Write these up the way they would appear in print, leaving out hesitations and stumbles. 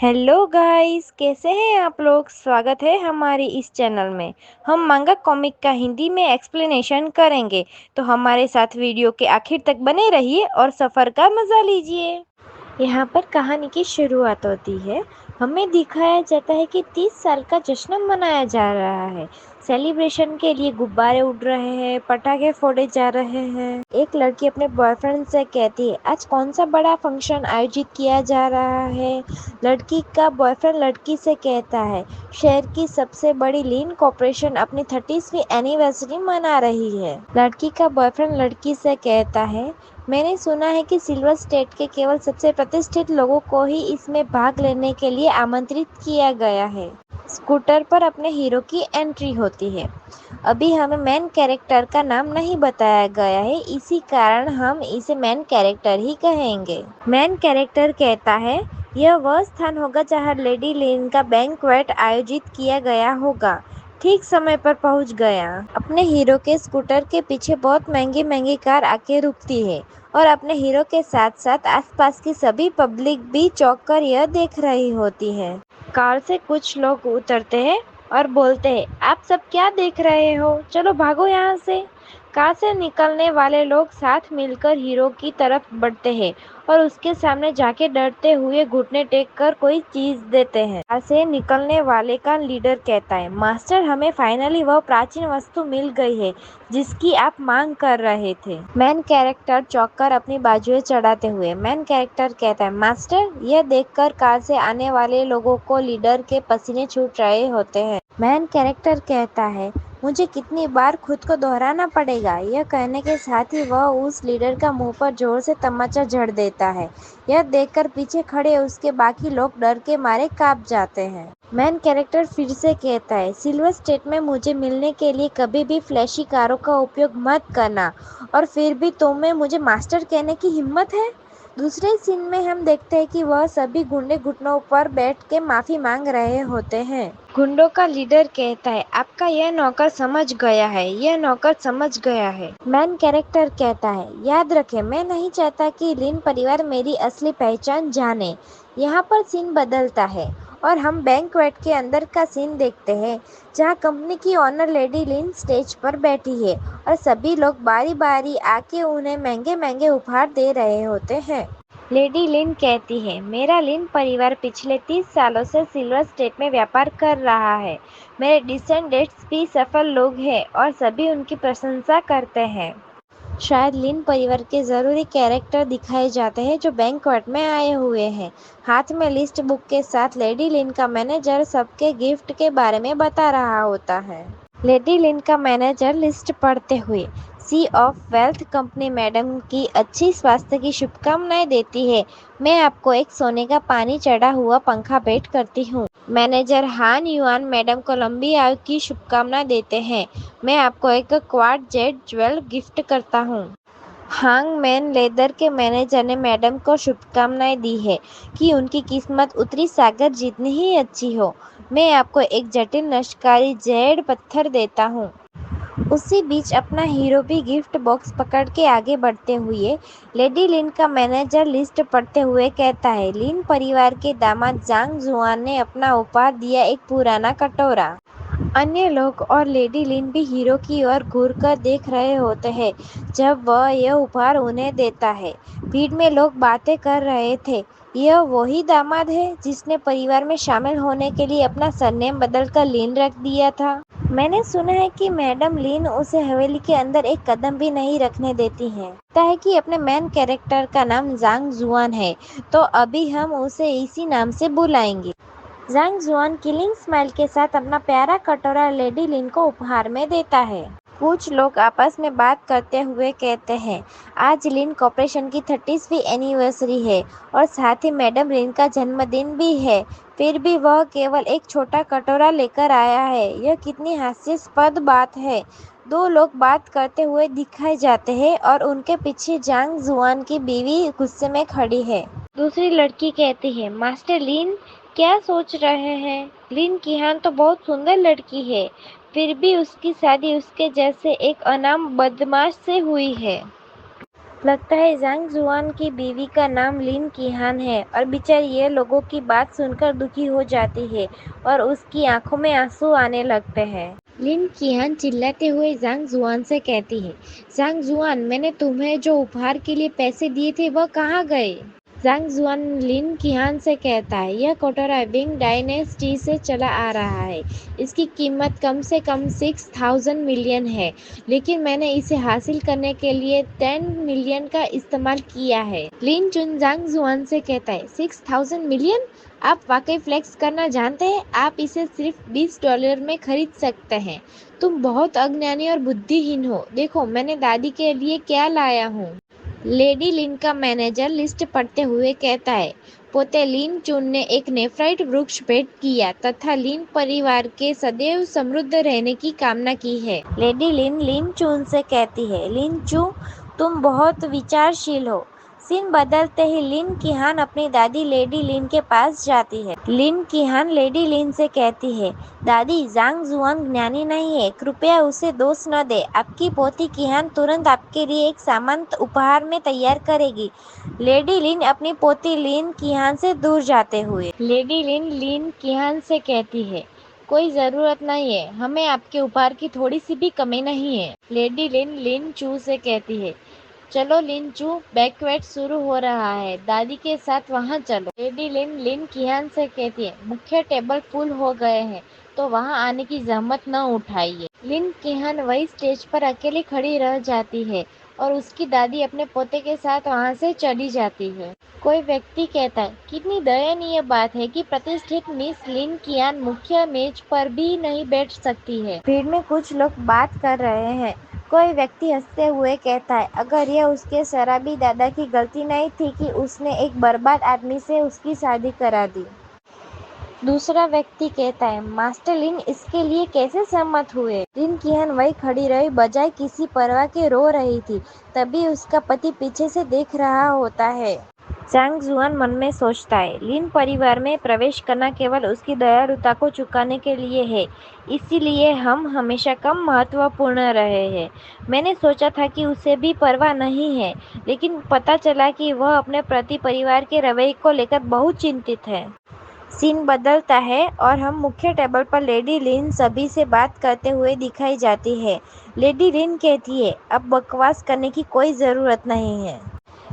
Hello guys, कैसे हैं आप लोग। स्वागत है हमारी इस चैनल में। हम मांगा कॉमिक का हिंदी में एक्सप्लेनेशन करेंगे, तो हमारे साथ वीडियो के आखिर तक बने रहिए और सफ़र का मज़ा लीजिए। यहाँ पर कहानी की शुरुआत होती है। हमें दिखाया जाता है कि 30 साल का जश्न मनाया जा रहा है। सेलिब्रेशन के लिए गुब्बारे उड़ रहे हैं, पटाखे फोड़े जा रहे हैं। एक लड़की अपने बॉयफ्रेंड से कहती है, आज कौन सा बड़ा फंक्शन आयोजित किया जा रहा है। लड़की का बॉयफ्रेंड लड़की से कहता है, शहर की सबसे बड़ी लीन कॉर्पोरेशन अपनी 30वीं एनिवर्सरी मना रही है। लड़की का बॉयफ्रेंड लड़की से कहता है, मैंने सुना है कि सिल्वर स्टेट के केवल सबसे प्रतिष्ठित लोगों को ही इसमें भाग लेने के लिए आमंत्रित किया गया है। स्कूटर पर अपने हीरो की एंट्री होती है। अभी हमें मेन कैरेक्टर का नाम नहीं बताया गया है, इसी कारण हम इसे मेन कैरेक्टर ही कहेंगे। मेन कैरेक्टर कहता है, यह वह स्थान होगा जहां लेडी लिन का बैंक्वेट आयोजित किया गया होगा। ठीक समय पर पहुंच गया। अपने हीरो के स्कूटर के पीछे बहुत महंगी महंगी कार आके रुकती है और अपने हीरो के साथ साथ आसपास की सभी पब्लिक भी चौंक कर यह देख रही होती है। कार से कुछ लोग उतरते हैं और बोलते हैं, आप सब क्या देख रहे हो, चलो भागो यहाँ से। कार से निकलने वाले लोग साथ मिलकर हीरो की तरफ बढ़ते हैं और उसके सामने जाके डरते हुए घुटने टेक कर कोई चीज देते हैं। कार से निकलने वाले का लीडर कहता है, मास्टर हमें फाइनली वह प्राचीन वस्तु मिल गई है जिसकी आप मांग कर रहे थे। मेन कैरेक्टर चौंक कर अपनी बाजुएं चढ़ाते हुए मेन कैरेक्टर कहता है, मास्टर। यह देखकर कार से आने वाले लोगों को लीडर के पसीने छूट रहे होते हैं। मेन कैरेक्टर कहता है, मुझे कितनी बार खुद को दोहराना पड़ेगा। यह कहने के साथ ही वह उस लीडर का मुंह पर जोर से तमाचा जड़ देता है। यह देखकर पीछे खड़े उसके बाकी लोग डर के मारे कांप जाते हैं। मेन कैरेक्टर फिर से कहता है, सिल्वर स्टेट में मुझे मिलने के लिए कभी भी फ्लैशी कारों का उपयोग मत करना, और फिर भी तुम्हें मुझे मास्टर कहने की हिम्मत है। दूसरे सीन में हम देखते हैं कि वह सभी गुंडे घुटनों पर बैठ के माफी मांग रहे होते हैं। गुंडों का लीडर कहता है, आपका यह नौकर समझ गया है, यह नौकर समझ गया है। मेन कैरेक्टर कहता है, याद रखें, मैं नहीं चाहता कि लिन परिवार मेरी असली पहचान जाने। यहाँ पर सीन बदलता है और हम बैंक्वेट के अंदर का सीन देखते हैं, जहाँ कंपनी की ऑनर लेडी लिन स्टेज पर बैठी है और सभी लोग बारी बारी आके उन्हें महंगे महंगे उपहार दे रहे होते हैं। लेडी लिन कहती है, मेरा लिन परिवार पिछले 30 सालों से सिल्वर स्टेट में व्यापार कर रहा है। मेरे डिसेंडेंट्स भी सफल लोग हैं और सभी उनकी प्रशंसा करते हैं। शायद लिन परिवार के जरूरी कैरेक्टर दिखाए जाते हैं जो बैंक्वेट में आए हुए हैं। हाथ में लिस्ट बुक के साथ लेडी लिन का मैनेजर सबके गिफ्ट के बारे में बता रहा होता है। लेडी लिन का मैनेजर लिस्ट पढ़ते हुए, सी ऑफ वेल्थ कंपनी मैडम की अच्छी स्वास्थ्य की शुभकामनाएं देती है। मैं आपको एक सोने का पानी चढ़ा हुआ पंखा भेंट करती हूँ। मैनेजर हान युआन मैडम को लंबी आयु की शुभकामना देते हैं। मैं आपको एक क्वाड जेट ज्वेल गिफ्ट करता हूँ। हांग मैन लेदर के मैनेजर ने मैडम को शुभकामनाएं दी है कि उनकी किस्मत उत्तरी सागर जितनी ही अच्छी हो। मैं आपको एक जटिल नशकारी जेड पत्थर देता हूँ। उसी बीच अपना हीरो भी गिफ्ट बॉक्स पकड़ के आगे बढ़ते हुए लेडी लिन का मैनेजर लिस्ट पढ़ते हुए कहता है, लिन परिवार के दामाद जांग जुआन ने अपना उपहार दिया एक पुराना कटोरा। अन्य लोग और लेडी लिन भी हीरो की ओर घूरकर देख रहे होते हैं जब वह यह उपहार उन्हें देता है। भीड़ में लोग बातें कर रहे थे, यह वही दामाद है जिसने परिवार में शामिल होने के लिए अपना सरनेम बदलकर लिन रख दिया था। मैंने सुना है कि मैडम लिन उसे हवेली के अंदर एक कदम भी नहीं रखने देती हैं। लगता है कि अपने मेन कैरेक्टर का नाम जांग जुआन है, तो अभी हम उसे इसी नाम से बुलाएंगे। जांग जुआन किलिंग स्माइल के साथ अपना प्यारा कटोरा लेडी लिन को उपहार में देता है। कुछ लोग आपस में बात करते हुए कहते हैं, आज लिन कॉर्पोरेशन की 30वीं एनिवर्सरी है और साथ ही मैडम लिन का जन्मदिन भी है, फिर भी वह केवल एक छोटा कटोरा लेकर आया है। यह कितनी हास्यास्पद बात है। दो लोग बात करते हुए दिखाए जाते हैं और उनके पीछे जांग जुआन की बीवी गुस्से में खड़ी है। दूसरी लड़की कहती है, मास्टर लिन क्या सोच रहे हैं। लिन किहान तो बहुत सुंदर लड़की है, फिर भी उसकी शादी उसके जैसे एक अनाम बदमाश से हुई है। लगता है जांग जुआन की बीवी का नाम लिन कीहान है और बेचारी ये लोगों की बात सुनकर दुखी हो जाती है और उसकी आंखों में आंसू आने लगते हैं। लिन कीहान चिल्लाते हुए जांग जुआन से कहती है, जांग जुआन, मैंने तुम्हें जो उपहार के लिए पैसे दिए थे वह कहाँ गए? जांग जुआन लिन कीहान से कहता है, यह कटोरा विंग डायनेस्टी से चला आ रहा है। इसकी कीमत कम से कम 6000 मिलियन है, लेकिन मैंने इसे हासिल करने के लिए 10 मिलियन का इस्तेमाल किया है। लिन चुन जांग जुआन से कहता है, 6000 मिलियन? आप वाकई फ्लेक्स करना जानते हैं? आप इसे सिर्फ $20 में खरीद सकते हैं। तुम बहुत अज्ञानी और बुद्धिहीन हो। देखो मैंने दादी के लिए क्या लाया हूँ। लेडी लिन का मैनेजर लिस्ट पढ़ते हुए कहता है, पोते लिन चुन ने एक नेफ्राइट वृक्ष भेंट किया तथा लिन परिवार के सदैव समृद्ध रहने की कामना की है। लेडी लिन लिन चुन से कहती है, लिन चू, तुम बहुत विचारशील हो। सीन बदलते ही लिन कीहान अपनी दादी लेडी लिन के पास जाती है। लिन कीहान लेडी लिन से कहती है, दादी, जांग जुआन ज्ञानी नहीं है, कृपया उसे दोष न दे। आपकी पोती कीहान तुरंत आपके लिए एक सामान उपहार में तैयार करेगी। लेडी लिन अपनी पोती लिन कीहान से दूर जाते हुए लेडी लिन लिन कीहान से कहती है, कोई ज़रूरत नहीं है, हमें आपके उपहार की थोड़ी सी भी कमी नहीं है। लेडी लिन लिन चू से कहती है, चलो लिन चू, बैंक्वेट शुरू हो रहा है, दादी के साथ वहाँ चलो। लेडी लिन लिन कीहान से कहती है, मुख्य टेबल फुल हो गए हैं, तो वहाँ आने की जहमत न उठाइए। लिन कीहान वही स्टेज पर अकेली खड़ी रह जाती है और उसकी दादी अपने पोते के साथ वहाँ से चली जाती है। कोई व्यक्ति कहता है, कितनी दयनीय बात है कि प्रतिष्ठित मिस लिन कीहान मुख्य मेज पर भी नहीं बैठ सकती है। भीड़ में कुछ लोग बात कर रहे हैं। कोई व्यक्ति हंसते हुए कहता है, अगर यह उसके शराबी दादा की गलती नहीं थी कि उसने एक बर्बाद आदमी से उसकी शादी करा दी। दूसरा व्यक्ति कहता है, मास्टर लिन इसके लिए कैसे सहमत हुए? लिन कीहान वही खड़ी रही, बजाय किसी परवाह के रो रही थी। तभी उसका पति पीछे से देख रहा होता है। जांग जुआन मन में सोचता है, लिन परिवार में प्रवेश करना केवल उसकी दयालुता को चुकाने के लिए है, इसीलिए हम हमेशा कम महत्वपूर्ण रहे हैं। मैंने सोचा था कि उसे भी परवाह नहीं है, लेकिन पता चला कि वह अपने प्रति परिवार के रवैये को लेकर बहुत चिंतित है। सीन बदलता है और हम मुख्य टेबल पर लेडी लिन सभी से बात करते हुए दिखाई जाती है। लेडी लिन कहती है, अब बकवास करने की कोई ज़रूरत नहीं है।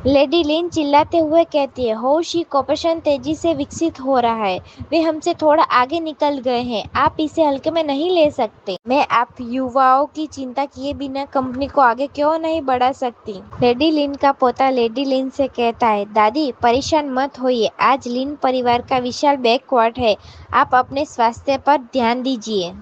लेडी लिन चिल्लाते हुए कहती है, होशी कॉर्पोरेशन तेजी से विकसित हो रहा है, वे हमसे थोड़ा आगे निकल गए हैं, आप इसे हल्के में नहीं ले सकते। मैं आप युवाओं की चिंता किए बिना कंपनी को आगे क्यों नहीं बढ़ा सकती? लेडी लिन का पोता लेडी लिन से कहता है, दादी परेशान मत होइए, आज लिन परिवार का विशाल बैकवाट है, आप अपने स्वास्थ्य पर ध्यान दीजिए।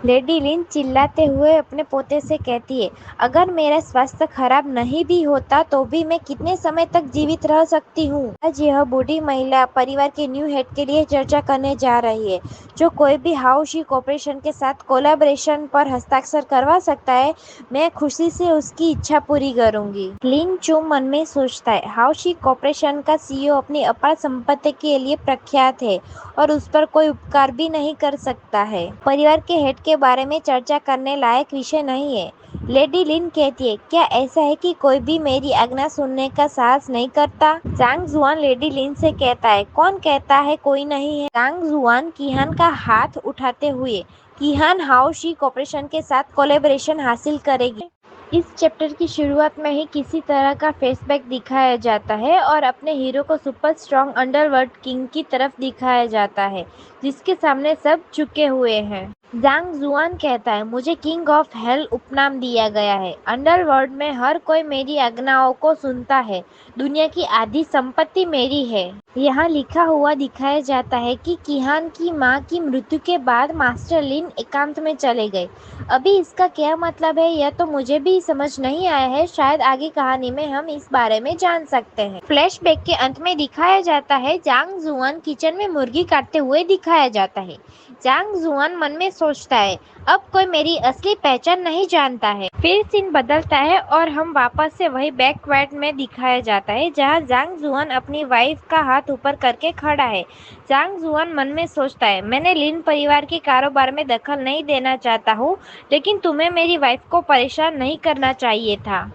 लेडी लिन चिल्लाते हुए अपने पोते से कहती है, अगर मेरा स्वास्थ्य खराब नहीं भी होता तो भी मैं कितने समय तक जीवित रह सकती हूँ। आज यह बूढ़ी महिला परिवार के न्यू हेड के लिए चर्चा करने जा रही है, जो कोई भी हाउशी कॉर्पोरेशन के साथ कोलैबोरेशन पर हस्ताक्षर करवा सकता है। मैं खुशी से उसकी इच्छा पूरी करूंगी। लिन चू मन में सोचता है, हाउशी कॉर्पोरेशन का सीईओ अपनी अपार संपत्ति के लिए प्रख्यात है और उस पर कोई उपकार भी नहीं कर सकता है। परिवार के हेड के बारे में चर्चा करने लायक विषय नहीं है। लेडी लिन कहती है, क्या ऐसा है कि कोई भी मेरी आज्ञा सुनने का साहस नहीं करता? जांग जुआन लेडी लिन से कहता है, कौन कहता है कोई नहीं है? जांग जुआन कीहान का हाथ उठाते हुए, कीहान हाउशी कॉर्पोरेशन के साथ कोलैबोरेशन हासिल करेगी। इस चैप्टर की शुरुआत में ही किसी तरह का फ्लैशबैक दिखाया जाता है और अपने हीरो को सुपर स्ट्रॉन्ग अंडरवर्ल्ड किंग की तरफ दिखाया जाता है, जिसके सामने सब झुके हुए हैं। जांग जुआन कहता है, मुझे किंग ऑफ हेल उपनाम दिया गया है। अंडरवर्ल्ड में हर कोई मेरी आज्ञाओं को सुनता है। दुनिया की आधी संपत्ति मेरी है। यहाँ लिखा हुआ दिखाया जाता है कि कीहान की माँ की मृत्यु के बाद मास्टर लिन एकांत में चले गए। अभी इसका क्या मतलब है यह तो मुझे भी समझ नहीं आया है। शायद आगे कहानी में हम इस बारे में जान सकते हैं। फ्लैशबैक के अंत में दिखाया जाता है, जांग जुआन किचन में मुर्गी काटते हुए दिखाया जाता है। जांग जुआन मन में सोचता है, अब कोई मेरी असली पहचान नहीं जानता है। फिर सीन बदलता है और हम वापस से वही बैकवाट में दिखाया जाता है, जहाँ जांग जुआन अपनी वाइफ का हाथ ऊपर करके खड़ा है। जांग जुआन मन में सोचता है, मैंने लिन परिवार के कारोबार में दखल नहीं देना चाहता हूँ, लेकिन तुम्हें मेरी वाइफ को परेशान नहीं करना चाहिए था।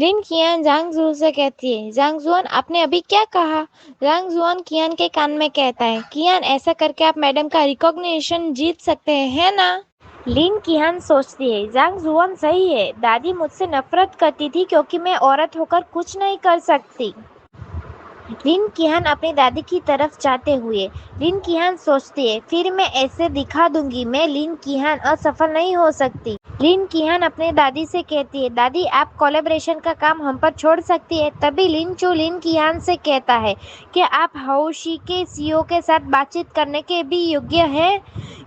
लिन कियान जांग जू से कहती है, जांग जुआन आपने अभी क्या कहा? जांग जुआन कियान के कान में कहता है, कियान ऐसा करके आप मैडम का रिकॉग्निशन जीत सकते हैं, है ना? लिन कियान सोचती है, जांग जुआन सही है, दादी मुझसे नफरत करती थी क्योंकि मैं औरत होकर कुछ नहीं कर सकती। लिन किहान अपनी दादी की तरफ जाते हुए, लिन किहान सोचती है, फिर मैं ऐसे दिखा दूंगी मैं लिन किहान असफल नहीं हो सकती। लिन किहान अपने दादी से कहती है, दादी आप कोलैबोरेशन का काम हम पर छोड़ सकती है। तभी लिन चू लिन किहान से कहता है कि आप हाउशी के सीईओ के साथ बातचीत करने के भी योग्य हैं।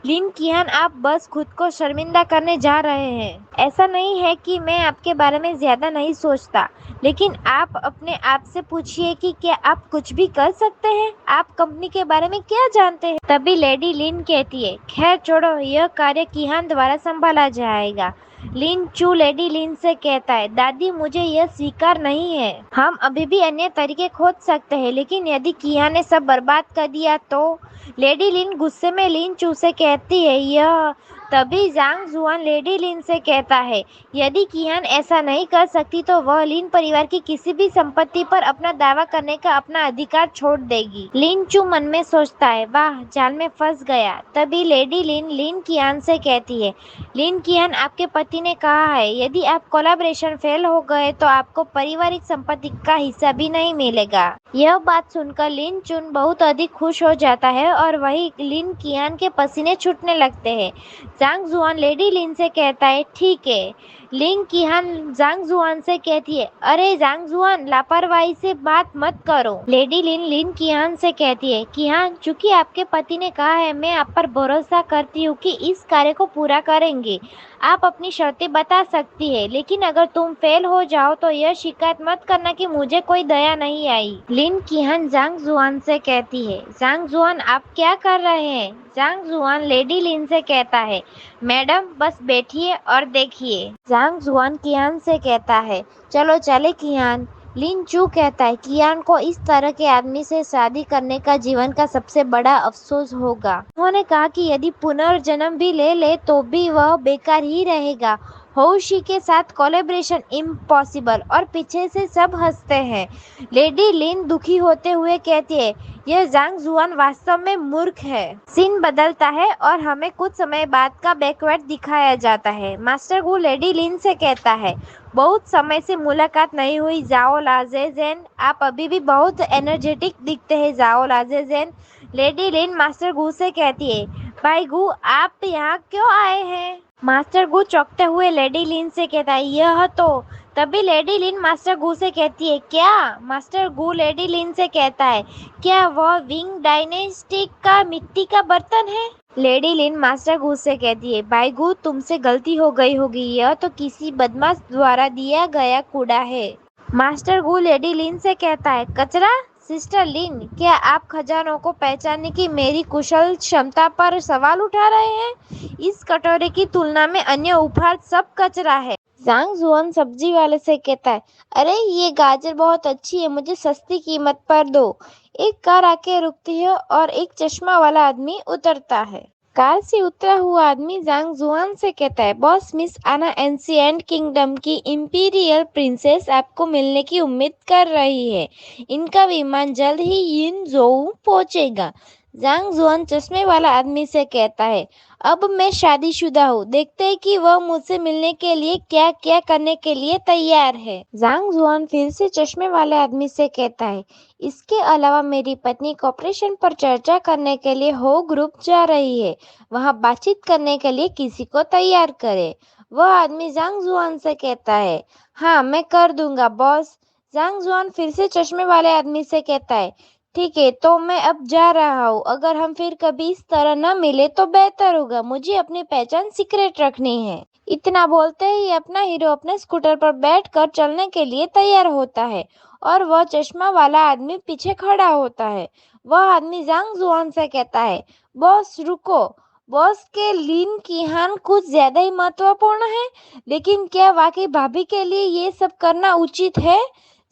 लिन किहान आप बस खुद को शर्मिंदा करने जा रहे हैं। ऐसा नहीं है कि मैं आपके बारे में ज्यादा नहीं सोचता, लेकिन आप अपने आप से पूछिए कि क्या आप कुछ भी कर सकते हैं? आप कंपनी के बारे में क्या जानते हैं? तभी लेडी लिन कहती है, खैर छोड़ो, यह कार्य किहान द्वारा संभाला जाएगा। लिन चू लेडी लिन से कहता है, दादी मुझे यह स्वीकार नहीं है। हम अभी भी अन्य तरीके खोज सकते हैं, लेकिन यदि किहान ने सब बर्बाद कर दिया तो? लेडी लिन गुस्से में लिन चू से कहती है, यह तभी जांग जुआन लेडी लिन से कहता है, यदि किहान ऐसा नहीं कर सकती तो वह लिन परिवार की किसी भी संपत्ति पर अपना दावा करने का अपना अधिकार छोड़ देगी। लिन चू मन में सोचता है, वाह जाल में फंस गया। तभी लेडी लिन लिन किहान से कहती है, लिन किहान आपके पति ने कहा है यदि आप कोलैबोरेशन फेल हो गए तो आपको पारिवारिक संपत्ति का हिस्सा भी नहीं मिलेगा। यह बात सुनकर लिन चुन बहुत अधिक खुश हो जाता है और वही लिन किहान के पसीने छूटने लगते हैं। जांग जुआन लेडी लिन से कहता है, ठीक है। लिन किहान जांग जुआन से कहती है, अरे जांग जुआन लापरवाही से बात मत करो। लेडी लिन लिन किहान से कहती है, किहान चूंकि आपके पति ने कहा है मैं आप पर भरोसा करती हूँ कि इस कार्य को पूरा करेंगे। आप अपनी शर्तें बता सकती है, लेकिन अगर तुम फेल हो जाओ तो यह शिकायत मत करना कि मुझे कोई दया नहीं आई। लिन किहान जांग जुआन से कहती है, जांग जुआन आप क्या कर रहे हैं? जांग जुआन लेडी लिन से कहता है, मैडम बस बैठिए और देखिए। जांग जुआन किहान से कहता है, चलो चले किहान। लिन चू कहता है, कियान को इस तरह के आदमी से शादी करने का जीवन का सबसे बड़ा अफसोस होगा। उन्होंने कहा कि यदि पुनर्जन्म भी ले ले तो भी वह बेकार ही रहेगा। होशी के साथ कोलैबोरेशन इम्पॉसिबल। और पीछे से सब हंसते हैं। लेडी लिन दुखी होते हुए कहती है, यह जांग जुआन वास्तव में मूर्ख है। सीन बदलता है और हमें कुछ समय बाद का बैकवर्ड दिखाया जाता है। मास्टर गु लेडी लिन से कहता है, बहुत समय से मुलाकात नहीं हुई जाओ लाजेजेन, आप अभी भी बहुत एनर्जेटिक दिखते हैं जाओ लाजेजेन। लेडी लिन मास्टर गु से कहती है, भाई गु आप यहाँ क्यों आए हैं? मास्टर गु चौंकते हुए लेडी लिन से कहता है, यह तो। तभी लेडी लिन मास्टर गु से कहती है, क्या? मास्टर गु लेडी लिन से कहता है, क्या वह विंग डायनेस्टी का मिट्टी का बर्तन है? लेडी लिन मास्टर गु से कहती है, भाई गु तुमसे गलती हो गई होगी, यह तो किसी बदमाश द्वारा दिया गया कूड़ा है। मास्टर गु लेडी लिन से कहता है, कचरा? सिस्टर लिन, क्या आप खजानों को पहचानने की मेरी कुशल क्षमता पर सवाल उठा रहे हैं? इस कटोरे की तुलना में अन्य उपहार सब कचरा है। जांग जुआन सब्जी वाले से कहता है, अरे ये गाजर बहुत अच्छी है, मुझे सस्ती कीमत पर दो। एक कार आके रुकती है और एक चश्मा वाला आदमी उतरता है। कार से उतरा हुआ आदमी जांग जुआन से कहता है, बॉस मिस आना एंशिएंट किंगडम की इंपीरियल प्रिंसेस आपको मिलने की उम्मीद कर रही है। इनका विमान जल्द ही यिनजोउ पहुंचेगा। जांग जुआन चश्मे वाला आदमी से कहता है, अब मैं शादीशुदा हूँ, देखते हैं कि वह मुझसे मिलने के लिए क्या क्या करने के लिए तैयार है। जांग जुआन फिर से चश्मे वाले आदमी से कहता है, इसके अलावा मेरी पत्नी कॉपरेशन पर चर्चा करने के लिए हो ग्रुप जा रही है, वहाँ बातचीत करने के लिए किसी को तैयार करे। वह आदमी जांग जुआन से कहता है, हाँ मैं कर दूंगा बॉस। जांग जुआन फिर से चश्मे वाले आदमी से कहता है, ठीक है तो मैं अब जा रहा हूँ, अगर हम फिर कभी इस तरह न मिले तो बेहतर होगा, मुझे अपनी पहचान सीक्रेट रखनी है। इतना बोलते ही अपना हीरो अपने स्कूटर पर बैठकर चलने के लिए तैयार होता है और वह चश्मा वाला आदमी पीछे खड़ा होता है। वह आदमी जांग जुआन से कहता है, बॉस रुको, बॉस के लिन किहान कुछ ज्यादा ही महत्वपूर्ण है, लेकिन क्या वाकई भाभी के लिए ये सब करना उचित है?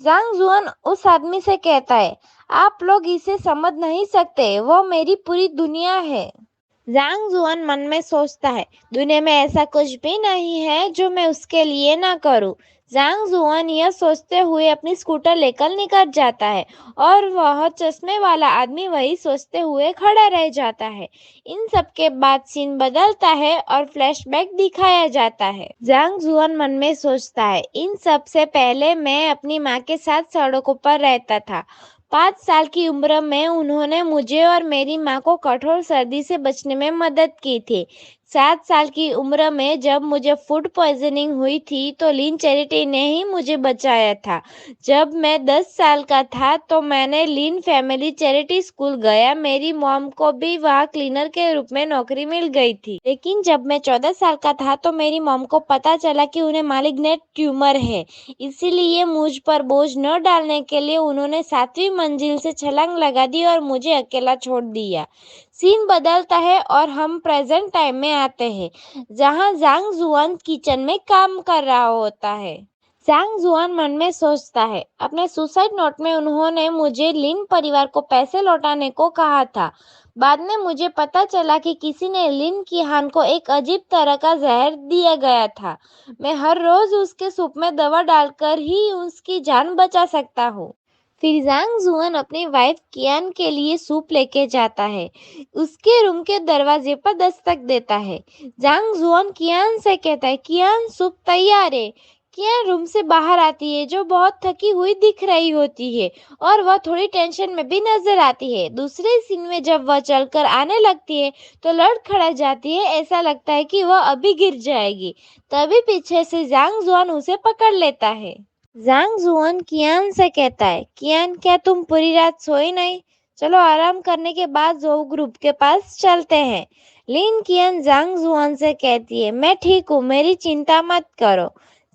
जांग जुआन उस आदमी से कहता है, आप लोग इसे समझ नहीं सकते, वो मेरी पूरी दुनिया है। जांग जुआन मन में सोचता है, दुनिया में ऐसा कुछ भी नहीं है जो मैं उसके लिए ना करूं। जांग जुआन यह सोचते हुए अपनी स्कूटर लेकर निकल जाता है और वह चश्मे वाला आदमी वही सोचते हुए खड़ा रह जाता है। इन सब के बाद सीन बदलता है और फ्लैशबैक दिखाया जाता है। जांग जुआन मन में सोचता है, इन सब से पहले मैं अपनी माँ के साथ सड़कों पर रहता था। 5 साल की उम्र में उन्होंने मुझे और मेरी माँ को कठोर सर्दी से बचने में मदद की थी। 7 साल की उम्र में जब मुझे फूड पॉइजनिंग हुई थी तो लीन चैरिटी ने ही मुझे बचाया था। जब मैं 10 साल का था तो मैंने लीन फैमिली चैरिटी स्कूल गया। मेरी मॉम को भी वहाँ क्लीनर के रूप में नौकरी मिल गई थी। लेकिन जब मैं 14 साल का था तो मेरी मॉम को पता चला कि उन्हें मालिग्नेंट ट्यूमर है। इसीलिए मुझ पर बोझ न डालने के लिए उन्होंने 7वीं मंजिल से छलांग लगा दी और मुझे अकेला छोड़ दिया। सीन बदलता है और हम प्रेजेंट टाइम में आते हैं, जहां जांग जुआन किचन में काम कर रहा होता है। जांग जुआन मन में सोचता है, अपने सुसाइड नोट में उन्होंने मुझे लिन परिवार को पैसे लौटाने को कहा था। बाद में मुझे पता चला कि किसी ने लिन किहान को एक अजीब तरह का जहर दिया गया था। मैं हर रोज उसके सूप में दवा डालकर ही उसकी जान बचा सकता हूँ। फिर जांग जुआन अपनी वाइफ कियान के लिए सूप लेके जाता है। उसके रूम के दरवाजे पर दस्तक देता है। जांग जुआन कियान से कहता है, कियान सूप तैयार है। कियान रूम से बाहर आती है, जो बहुत थकी हुई दिख रही होती है और वह थोड़ी टेंशन में भी नजर आती है। दूसरे सीन में जब वह चलकर आने लगती है तो लड़खड़ा जाती है, ऐसा लगता है कि वह अभी गिर जाएगी। तभी पीछे से जांग जुआन उसे पकड़ लेता है। जांग जुआन कियान से कहता है, कियान क्या तुम पूरी रात सोई नहीं? चलो आराम करने के बाद जो ग्रुप के पास चलते हैं। लिन कियान जांग जुआन से कहती है, मैं ठीक हूँ, मेरी चिंता मत करो।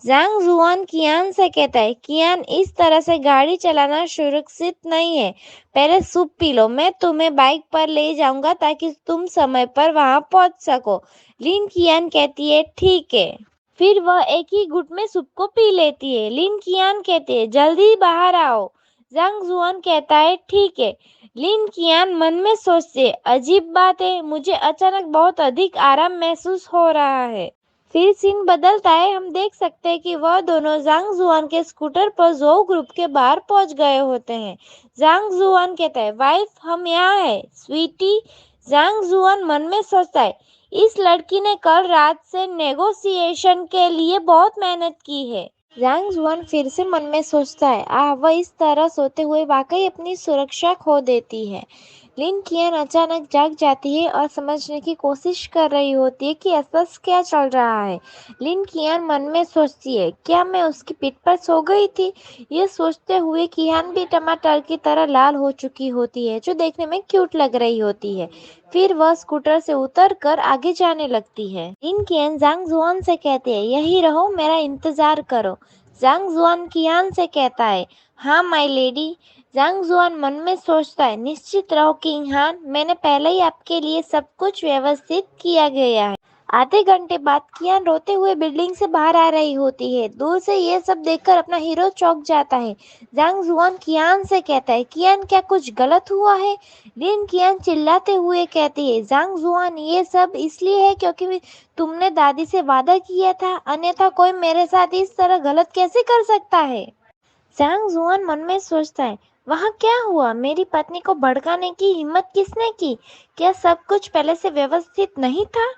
जांग जुआन कियान से कहता है, कियान इस तरह से गाड़ी चलाना सुरक्षित नहीं है। पहले सूप पी लो, मैं तुम्हें बाइक पर ले जाऊंगा ताकि तुम समय पर वहां पहुंच सको। लिन कियान कहती है, ठीक है। फिर वह एक ही घुट में सूप को पी लेती है। लिन कियान कहते हैं, जल्दी बाहर आओ। जांग जुआन कहता है, ठीक है। लिन कियान मन में सोचते, अजीब बात है, मुझे अचानक बहुत अधिक आराम महसूस हो रहा है। फिर सीन बदलता है, हम देख सकते हैं कि वह दोनों जांग जुआन के स्कूटर पर जो ग्रुप के बाहर पहुंच गए होते हैं। जांग जुआन कहता है, वाइफ हम यहाँ है स्वीटी। जांग जुआन मन में सोचता है, इस लड़की ने कल रात से नेगोशिएशन के लिए बहुत मेहनत की है। जांग जुआन फिर से मन में सोचता है, वह इस तरह सोते हुए वाकई अपनी सुरक्षा खो देती है। लिन कियान अचानक जाग जाती है और समझने की कोशिश कर रही होती है कि ऐसा क्या चल रहा है। लिन कियान मन में सोचती है, क्या मैं उसकी पीठ पर सो गई थी? ये सोचते हुए कियान भी टमाटर की तरह लाल हो चुकी होती है, जो देखने में क्यूट लग रही होती है। फिर वह स्कूटर से उतरकर आगे जाने लगती है। लिन कियान जांग जुआन से कहते हैं, यही रहो, मेरा इंतजार करो। जांग जुआन कियान से कहता है, हाँ माय लेडी। जांग जुआन मन में सोचता है, निश्चित रहो किंग हान, मैंने पहले ही आपके लिए सब कुछ व्यवस्थित किया गया है। आधे घंटे बाद कियान रोते हुए बिल्डिंग से बाहर आ रही होती है। दूर से ये सब देखकर अपना हीरो चौंक जाता है। जांग जुआन कियान से कहता है, कियान क्या कुछ गलत हुआ है? लिन कियान चिल्लाते हुए कहती है, जांग जुआन ये सब इसलिए है क्योंकि तुमने दादी से वादा किया था, अन्यथा कोई मेरे साथ इस तरह गलत कैसे कर सकता है? जांग जुआन मन में सोचता है, वहाँ क्या हुआ? मेरी पत्नी को भड़काने की हिम्मत किसने की? क्या सब कुछ पहले से व्यवस्थित नहीं था?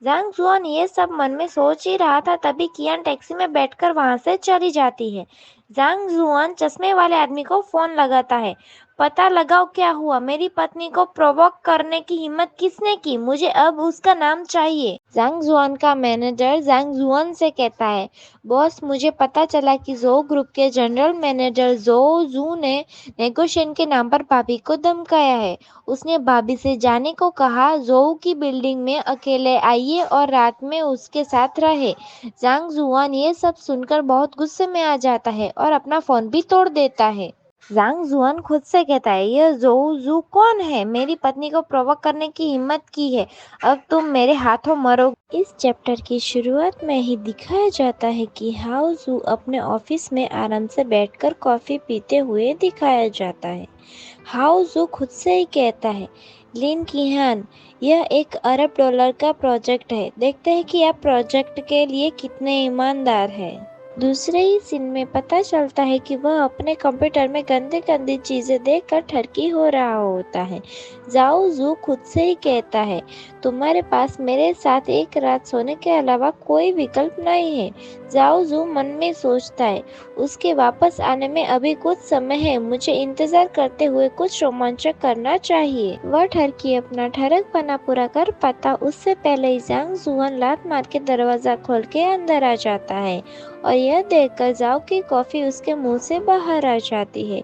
जांग जुआन ये सब मन में सोच ही रहा था, तभी कियान टैक्सी में बैठकर वहां से चली जाती है। जांग जुआन चश्मे वाले आदमी को फोन लगाता है, पता लगाओ क्या हुआ, मेरी पत्नी को प्रोवोक करने की हिम्मत किसने की, मुझे अब उसका नाम चाहिए। जांग जुआन का मैनेजर जांग जुआन से कहता है, बॉस मुझे पता चला कि जो ग्रुप के जनरल मैनेजर जो जू ने नेगोशिएशन के नाम पर भाभी को धमकाया है। उसने भाभी से जाने को कहा, जोऊ की बिल्डिंग में अकेले आइए और रात में उसके साथ रहे। जांग जुआन ये सब सुनकर बहुत गुस्से में आ जाता है और अपना फोन भी तोड़ देता है। जांग जुआन खुद से कहता है, यह जोऊ जू कौन है? मेरी पत्नी को प्रोवोक करने की हिम्मत की है, अब तुम मेरे हाथों मरोगे। इस चैप्टर की शुरुआत में ही दिखाया जाता है कि हाउ जू अपने ऑफिस में आराम से बैठकर कॉफी पीते हुए दिखाया जाता है। हाउ जू खुद से ही कहता है, लिन किहान यह $1 अरब का प्रोजेक्ट है, देखते हैं कि आप प्रोजेक्ट के लिए कितने ईमानदार हैं। दूसरे ही सीन में पता चलता है कि वह अपने कंप्यूटर में गंदी गंदी चीजें देखकर ठरकी हो रहा होता है। जाओ जू खुद से ही कहता है, तुम्हारे पास मेरे साथ एक रात सोने के अलावा कोई विकल्प नहीं है। जाओ जू मन में सोचता है, उसके वापस आने में अभी कुछ समय है, मुझे इंतजार करते हुए कुछ रोमांचक करना चाहिए। वह ठरकी अपना ठरकपना पूरा कर पाता उससे पहले ही जांग जुआन लात मार के दरवाजा खोल के अंदर आ जाता है और यह देखकर जाओ की कॉफी उसके मुंह से बाहर आ जाती है।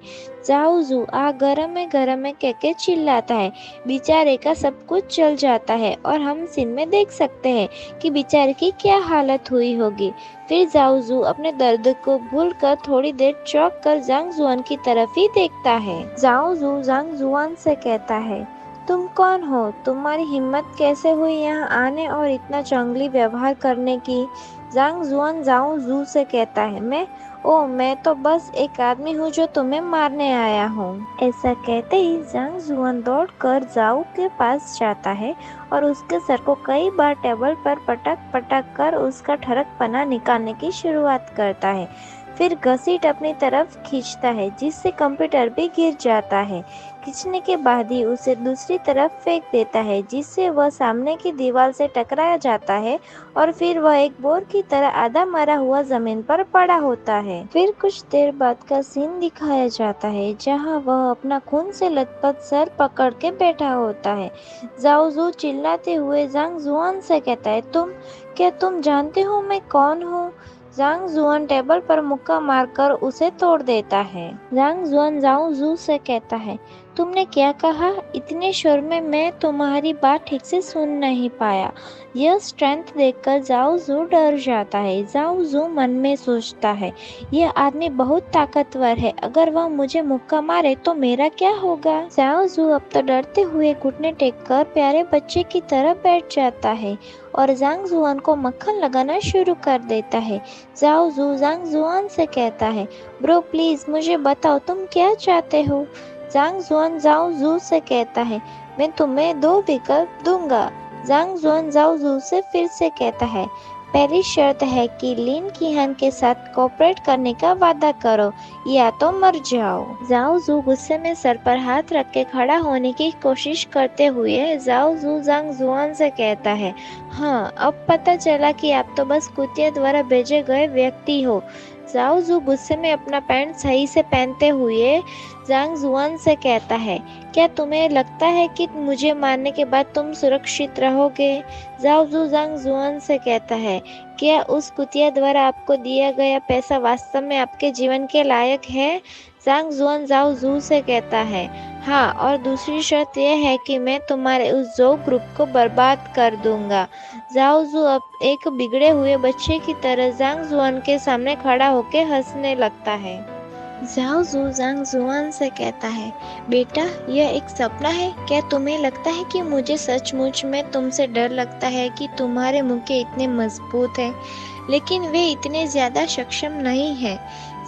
जाओ जू आ गरम है कह के चिल्लाता है। बेचारे का सब कुछ जल जाता है और हम सीन में देख सकते हैं कि बेचारे की क्या हालत हुई होगी। फिर जाओ जू अपने दर्द को भूलकर थोड़ी देर चौंक कर जांग जुआन की तरफ ही देखता है। जाओ जू जांग जुआन से कहता है, तुम कौन हो? तुम्हारी हिम्मत कैसे हुई यहाँ आने और इतना जंगली व्यवहार करने की? जांग जुआन जाओ जू से कहता है, मैं तो बस एक आदमी हूँ जो तुम्हें मारने आया हूँ। ऐसा कहते ही जांग जुआन दौड़कर जाओ के पास जाता है और उसके सर को कई बार टेबल पर पटक पटक कर उसका ठरकपना निकालने की शुरुआत करता है। फिर घसीट अपनी तरफ खींचता है जिससे कंप्यूटर भी गिर जाता है। खींचने के बाद ही उसे दूसरी तरफ फेंक देता है जिससे वह सामने की दीवार से टकराया जाता है और फिर वह एक बोर की तरह आधा मरा हुआ जमीन पर पड़ा होता है। फिर कुछ देर बाद का सीन दिखाया जाता है जहां वह अपना खून से लथपथ सर पकड़ के बैठा होता है। जाओ जू चिल्लाते हुए जांग जुआन से कहता है, क्या तुम जानते हो मैं कौन हूँ? जांग जुआन टेबल पर मुक्का मारकर उसे तोड़ देता है। जांग जुआन जाओ जू से कहता है, तुमने क्या कहा? इतने शोर में मैं तुम्हारी बात ठीक से सुन नहीं पाया। यह स्ट्रेंथ देखकर जाओ जू डर जाता है। जाओ जू मन में सोचता है, यह आदमी बहुत ताकतवर है, अगर वह मुझे मुक्का मारे तो मेरा क्या होगा? जाओ जू अब तो डरते हुए घुटने टेक कर प्यारे बच्चे की तरह बैठ जाता है और जांग जुआन को मक्खन लगाना शुरू कर देता है। जाओ जू जांग जुआन से कहता है, ब्रो प्लीज मुझे बताओ तुम क्या चाहते हो? जांग जुआन जाओ जू से कहता है, मैं तुम्हें 2 विकल्प दूंगा। जांग जुआन जाओ जू से फिर से कहता है, पहली शर्त है कि लिन कीहान के साथ कोऑपरेट करने का वादा करो या तो मर जाओ। जाओ जू गुस्से में सर पर हाथ रख के खड़ा होने की कोशिश करते हुए जाओ जू जांग जुआन से कहता है, हाँ अब पता चला कि आप तो बस कुतिया द्वारा भेजे गए व्यक्ति हो। जाओ जू गुस्से में अपना पैंट सही से पहनते हुए जांग जुआन से कहता है, क्या तुम्हें लगता है कि मुझे मारने के बाद तुम सुरक्षित रहोगे? जाओ जू जांग जुआन से कहता है, क्या उस कुतिया द्वारा आपको दिया गया पैसा वास्तव में आपके जीवन के लायक है? जांग जुआन जाओ जू से कहता है, हाँ, और दूसरी शर्त यह है कि मैं तुम्हारे उस जो ग्रुप को बर्बाद कर दूंगा। जाओ जू अब एक बिगड़े हुए बच्चे की तरह जांग जुआन के सामने खड़ा होकर हंसने लगता है। जाओ जू जांग जुआन से कहता है, बेटा यह एक सपना है? क्या तुम्हें लगता है कि मुझे सचमुच में तुमसे डर लगता है कि तुम्हारे मुक्के इतने मजबूत हैं, लेकिन वे इतने ज्यादा सक्षम नहीं हैं।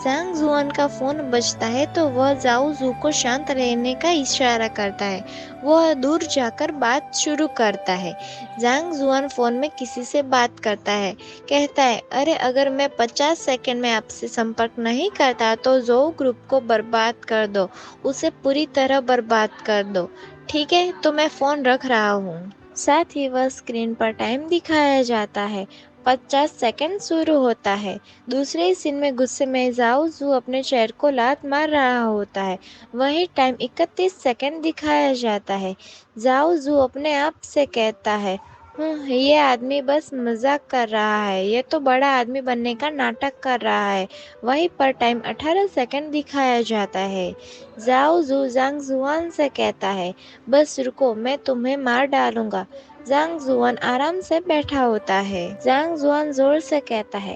जांग जुआन का फोन बजता है तो वह जाओ जू को शांत रहने का इशारा करता है। वह दूर जाकर बात शुरू करता है। जांग जुआन फोन में किसी से बात करता है, कहता है, अरे अगर मैं 50 सेकंड में आपसे संपर्क नहीं करता तो जो ग्रुप को बर्बाद कर दो, उसे पूरी तरह बर्बाद कर दो। ठीक है, तो मैं फोन रख रहा हूँ। साथ ही वह स्क्रीन पर टाइम दिखाया जाता है। 50 सेकंड शुरू होता है। दूसरे सीन में गुस्से में जाओ जू अपने चेयर को लात मार रहा होता है। वही टाइम 31 सेकंड दिखाया जाता है। जाओ जू अपने आप से कहता है, ये आदमी बस मजाक कर रहा है, ये तो बड़ा आदमी बनने का नाटक कर रहा है। वहीं पर टाइम 18 सेकंड दिखाया जाता है। जाओ जू जांग जुआन से कहता है, बस रुको, मैं तुम्हें मार डालूंगा। जांग जुआन आराम से बैठा होता है। जांग जुआन जोर से कहता है,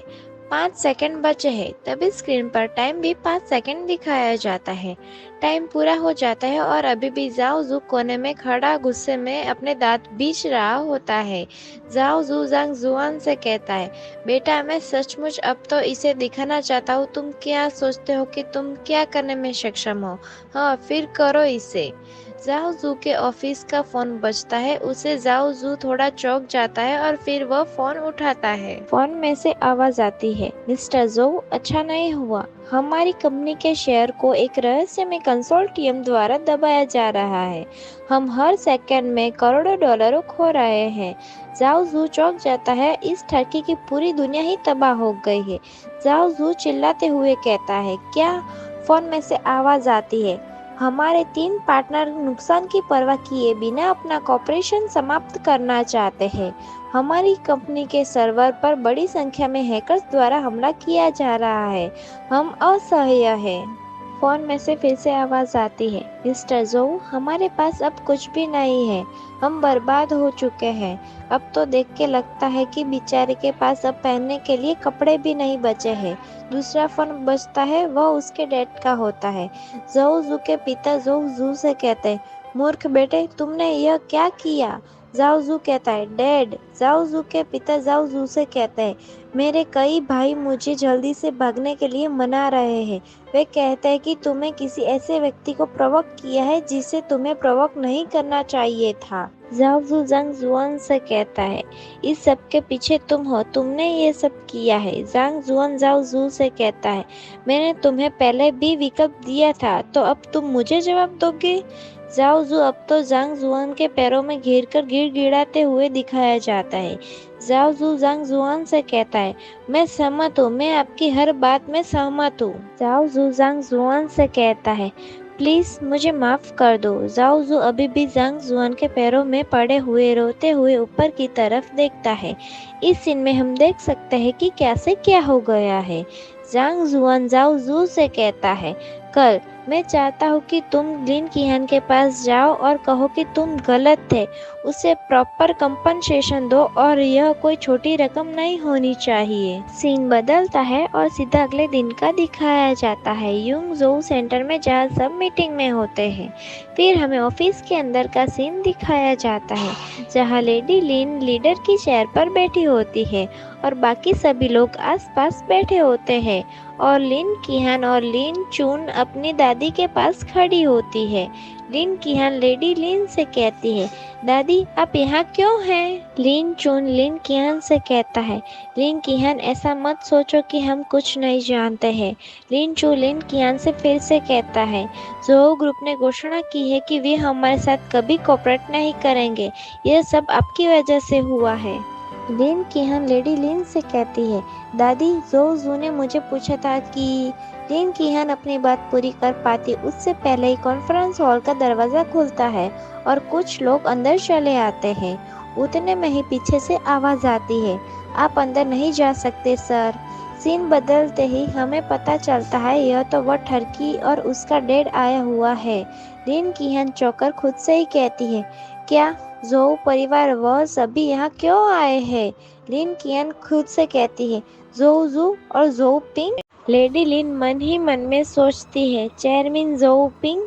5 सेकंड बचे हैं। तभी स्क्रीन पर टाइम भी 5 सेकंड दिखाया जाता है। टाइम पूरा हो जाता है और अभी भी जाओ जू कोने में खड़ा गुस्से में अपने दांत बीच रहा होता है। जाओ जू जांग जुआन से कहता है, बेटा मैं सचमुच अब तो इसे दिखाना चाहता हूँ, तुम क्या सोचते हो कि तुम क्या करने में सक्षम हो? हाँ, फिर करो इसे। जाओ जू के ऑफिस का फोन बजता है। उसे जाओ जू थोड़ा चौंक जाता है और फिर वह फोन उठाता है। फोन में से आवाज आती है, मिस्टर जो, अच्छा नहीं हुआ। हमारी कंपनी के शेयर को एक रहस्यमय कंसोर्टियम द्वारा दबाया जा रहा है। हम हर सेकंड में करोड़ों डॉलरों खो रहे हैं। जाओ जू चौंक जाता है। इस ठगी की पूरी दुनिया ही तबाह हो गई है। जाओ जू चिल्लाते हुए कहता है, क्या? फोन में से आवाज आती है, हमारे 3 पार्टनर नुकसान की परवाह किए बिना अपना कॉपरेशन समाप्त करना चाहते हैं। हमारी कंपनी के सर्वर पर बड़ी संख्या में हैकर्स द्वारा हमला किया जा रहा है। हम असह्य हैं। फोन में से फिर से आवाज आती है, मिस्टर जो, हमारे पास अब कुछ भी नहीं है। हम बर्बाद हो चुके हैं। अब तो देख के लगता है कि बेचारे के पास अब पहनने के लिए कपड़े भी नहीं बचे हैं। दूसरा फोन बजता है, वह उसके डैड का होता है। जो जू के पिता जो जू से कहते हैं, मूर्ख बेटे, तुमने यह क्या किया? जाओ जू कहता है, डैड। जाओ जू के पिता जाओ जू से कहते हैं, मेरे कई भाई मुझे जल्दी से भागने के लिए मना रहे हैं। वे कहते हैं कि तुमने किसी ऐसे व्यक्ति को प्रोवोक किया है जिसे तुम्हें प्रोवोक नहीं करना चाहिए था। जाओ जू जांग जुआन से कहता है, इस सब के पीछे तुम हो, तुमने ये सब किया है। जांग जुआन जाओ जू से कहता है, मैंने तुम्हें पहले भी विकल्प दिया था, तो अब तुम मुझे जवाब दोगे? जाओ जू अब तो जांग जुआन के पैरों में घिरकर गिड़गिड़ाते हुए दिखाया जाता है। जाओ जू जांग जुआन से कहता है, मैं सहमत हूँ, मैं आपकी हर बात में सहमत हूँ। जाओ जू जांग जुआन से कहता है, प्लीज मुझे माफ कर दो। जाओ जू अभी भी जांग जुआन के पैरों में पड़े हुए रोते हुए ऊपर की तरफ देखता है। इस सीन में हम देख सकते हैं कि कैसे क्या हो गया है। जांग जुआन जाओ जू से कहता है, कल मैं चाहता हूँ कि तुम लिन किहान के पास जाओ और कहो कि तुम गलत थे। उसे प्रॉपर कंपनसेशन दो और यह कोई छोटी रकम नहीं होनी चाहिए। सीन बदलता है और सीधा अगले दिन का दिखाया जाता है। युंग जो सेंटर में जहाँ सब मीटिंग में होते हैं। फिर हमें ऑफिस के अंदर का सीन दिखाया जाता है, जहाँ लेडी लिन लीडर की चेयर पर बैठी होती है और बाकी सभी लोग आसपास बैठे होते हैं और लिन किहान और लिन चुन अपनी दादी के पास खड़ी होती है। लिन किहान लेडी लिन से कहती है, दादी आप यहाँ क्यों हैं? लिन चुन लिन किहान से कहता है, लिन किहान ऐसा मत सोचो कि हम कुछ नहीं जानते हैं। लिन चू लिन किहान से फिर से कहता है, जो ग्रुप ने घोषणा की है कि वे हमारे साथ कभी कोऑपरेट नहीं करेंगे। यह सब आपकी वजह से हुआ है। लिन किहान लेडी लिन से कहती है, दादी जो जू ने मुझे पूछा था कि लिन किहान अपनी बात पूरी कर पाती उससे पहले ही कॉन्फ्रेंस हॉल का दरवाजा खुलता है और कुछ लोग अंदर चले आते हैं। उतने में ही पीछे से आवाज आती है, आप अंदर नहीं जा सकते सर। सीन बदलते ही हमें पता चलता है यह तो वह ठरकी और उसका डैड आया हुआ है। लिन किहान चौंकर खुद से ही कहती है, क्या जो परिवार वह सभी यहाँ क्यों आए हैं? लिन किहान खुद से कहती है, जो जू और जो पिंग। लेडी लिन मन ही मन में सोचती है, चेयरमैन जो पिंग।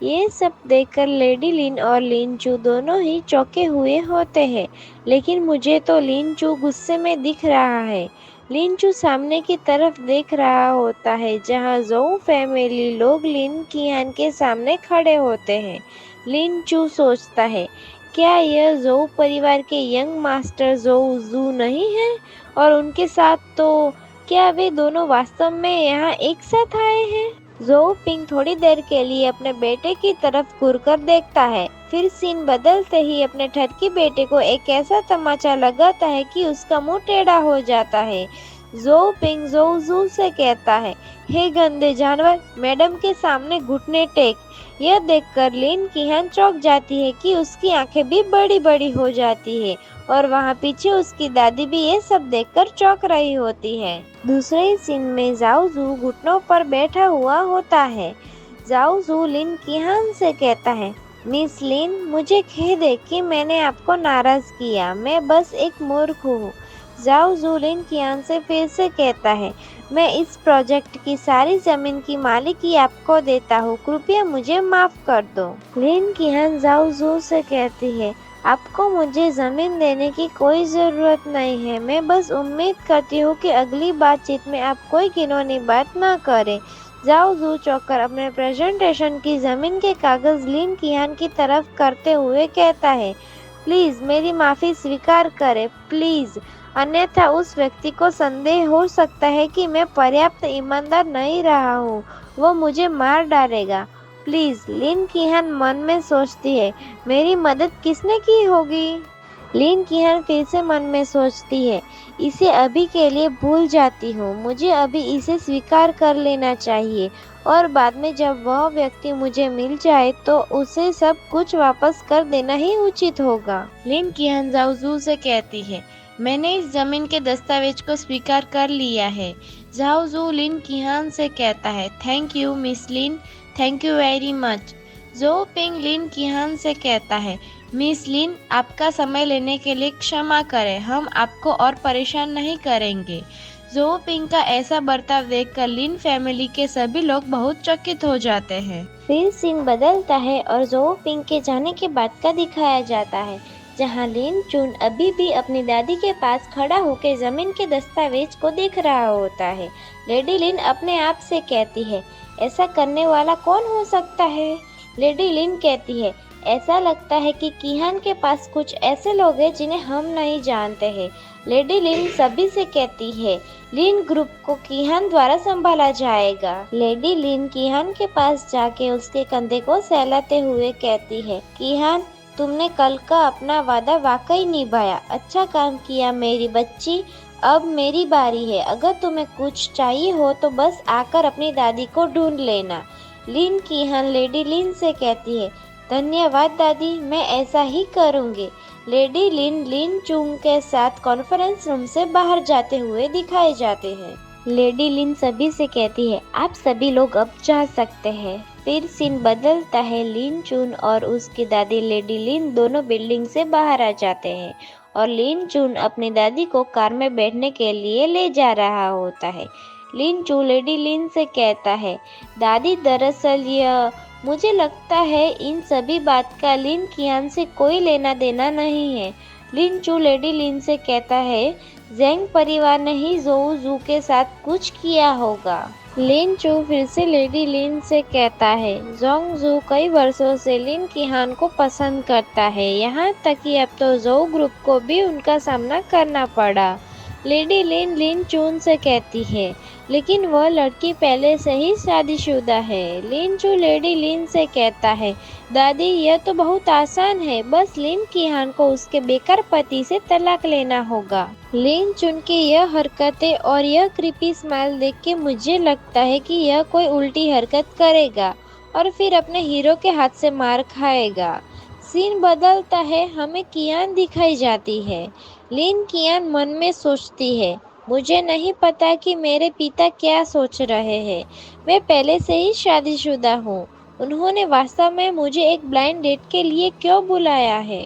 ये सब देखकर लेडी लिन और लिन चू दोनों ही चौंके हुए होते हैं, लेकिन मुझे तो लिन चू गुस्से में दिख रहा है। लिन चू सामने की तरफ देख रहा होता है, जहाँ जो फैमिली लोग लिन किहान के सामने खड़े होते हैं। लिन चू सोचता है, क्या यह जो परिवार के यंग मास्टर जो जू नहीं है? और उनके साथ तो क्या वे दोनों वास्तव में यहाँ एक साथ आए हैं? जो पिंग थोड़ी देर के लिए अपने बेटे की तरफ घूरकर देखता है, फिर सीन बदलते ही अपने ठरकी बेटे को एक ऐसा तमाचा लगाता है कि उसका मुंह टेढ़ा हो जाता है। जो पिंग जो जू से कहता है, हे गंदे जानवर, मैडम के सामने घुटने टेक। यह देखकर लिन किहान चौंक जाती है कि उसकी आंखें भी बड़ी बड़ी हो जाती है और वहाँ पीछे उसकी दादी भी ये सब देखकर चौंक रही होती है। दूसरे सीन में जाओ जू घुटनों पर बैठा हुआ होता है। जाओ जू लिन किहान से कहता है, मिस लिन, मुझे खेद है कि मैंने आपको नाराज किया, मैं बस एक मूर्ख हूँ। जाओ जू लिन किहान से फिर से कहता है, मैं इस प्रोजेक्ट की सारी जमीन की मालिकी आपको देता हूँ, कृपया मुझे माफ कर दो। लिन किहान जाओ जू से कहती है, आपको मुझे जमीन देने की कोई जरूरत नहीं है, मैं बस उम्मीद करती हूँ कि अगली बातचीत में आप कोई घिनौनी बात ना करें। जाओ जू चौकर अपने प्रेजेंटेशन की जमीन के कागज लिन किहान की तरफ करते हुए कहता है, प्लीज मेरी माफी स्वीकार करें प्लीज, अन्यथा उस व्यक्ति को संदेह हो सकता है कि मैं पर्याप्त ईमानदार नहीं रहा हूँ, वो मुझे मार डालेगा। प्लीज। लिन किहान मन में सोचती है, मेरी मदद किसने की होगी। लिन किहान फिर से मन में सोचती है, इसे अभी के लिए भूल जाती हूँ, मुझे अभी इसे स्वीकार कर लेना चाहिए और बाद में जब वह व्यक्ति मुझे मिल जाए तो उसे सब कुछ वापस कर देना ही उचित होगा। लिन किहान जाओजू से कहती है, मैंने इस जमीन के दस्तावेज को स्वीकार कर लिया है। जाओजू लिन किहान से कहता है, thank you miss Lin, thank you very much. जो पिंग लिन किहान से कहता है, मिस लिन आपका समय लेने के लिए क्षमा करें, हम आपको और परेशान नहीं करेंगे। जो पिंग का ऐसा बर्ताव देखकर लिन फैमिली के सभी लोग बहुत चकित हो जाते हैं। फिर सीन बदलता है और जो पिंग के जाने के बाद का दिखाया जाता है, जहां लिन चुन अभी भी अपनी दादी के पास खड़ा होकर जमीन के दस्तावेज को देख रहा होता है। लेडी लिन अपने आप से कहती है, ऐसा करने वाला कौन हो सकता है। लेडी लिन कहती है, ऐसा लगता है कि किहान के पास कुछ ऐसे लोग हैं जिन्हें हम नहीं जानते हैं। लेडी लिन सभी से कहती है, लिन ग्रुप को किहान द्वारा संभाला जाएगा। लेडी लिन किहान के पास जाके उसके कंधे को सहलाते हुए कहती है, किहान तुमने कल का अपना वादा वाकई निभाया, अच्छा काम किया मेरी बच्ची। अब मेरी बारी है, अगर तुम्हें कुछ चाहिए हो तो बस आकर अपनी दादी को ढूंढ लेना। लिन किहान लेडी लिन से कहती है, धन्यवाद दादी, मैं ऐसा ही करूँगी। लेडी लिन लिन चुंग के साथ कॉन्फ्रेंस रूम से बाहर जाते हुए दिखाए जाते हैं। लेडी लिन सभी से कहती है, आप सभी लोग अब जा सकते हैं। फिर सीन बदलता है, लिन चुन और उसकी दादी लेडी लिन दोनों बिल्डिंग से बाहर आ जाते हैं और लिन चुन अपनी दादी को कार में बैठने के लिए ले जा रहा होता है। लिन चू लेडी लिन से कहता है, दादी दरअसल यह मुझे लगता है इन सभी बात का लिन किहान से कोई लेना देना नहीं है। लिन चू लेडी लिन से कहता है, जेंग परिवार ने ही जोऊ जू के साथ कुछ किया होगा। लिन चू फिर से लेडी लिन से कहता है, जोंग जू कई वर्षों से लिन किहान को पसंद करता है, यहाँ तक कि अब तो जोऊ ग्रुप को भी उनका सामना करना पड़ा। लेडी लिन लिन चून से कहती है, लेकिन वह लड़की पहले से ही शादीशुदा है। लिन चू लेडी लिन से कहता है, दादी यह तो बहुत आसान है, बस लिन किहान को उसके बेकार पति से तलाक लेना होगा। लिन चुन की यह हरकतें और यह क्रीपी स्माइल देख के मुझे लगता है कि यह कोई उल्टी हरकत करेगा और फिर अपने हीरो के हाथ से मार खाएगा। सीन बदलता है, हमें कियान दिखाई जाती है। लिन कियान मन में सोचती है, मुझे नहीं पता कि मेरे पिता क्या सोच रहे हैं, मैं पहले से ही शादीशुदा हूँ, उन्होंने वास्तव में मुझे एक ब्लाइंड डेट के लिए क्यों बुलाया है।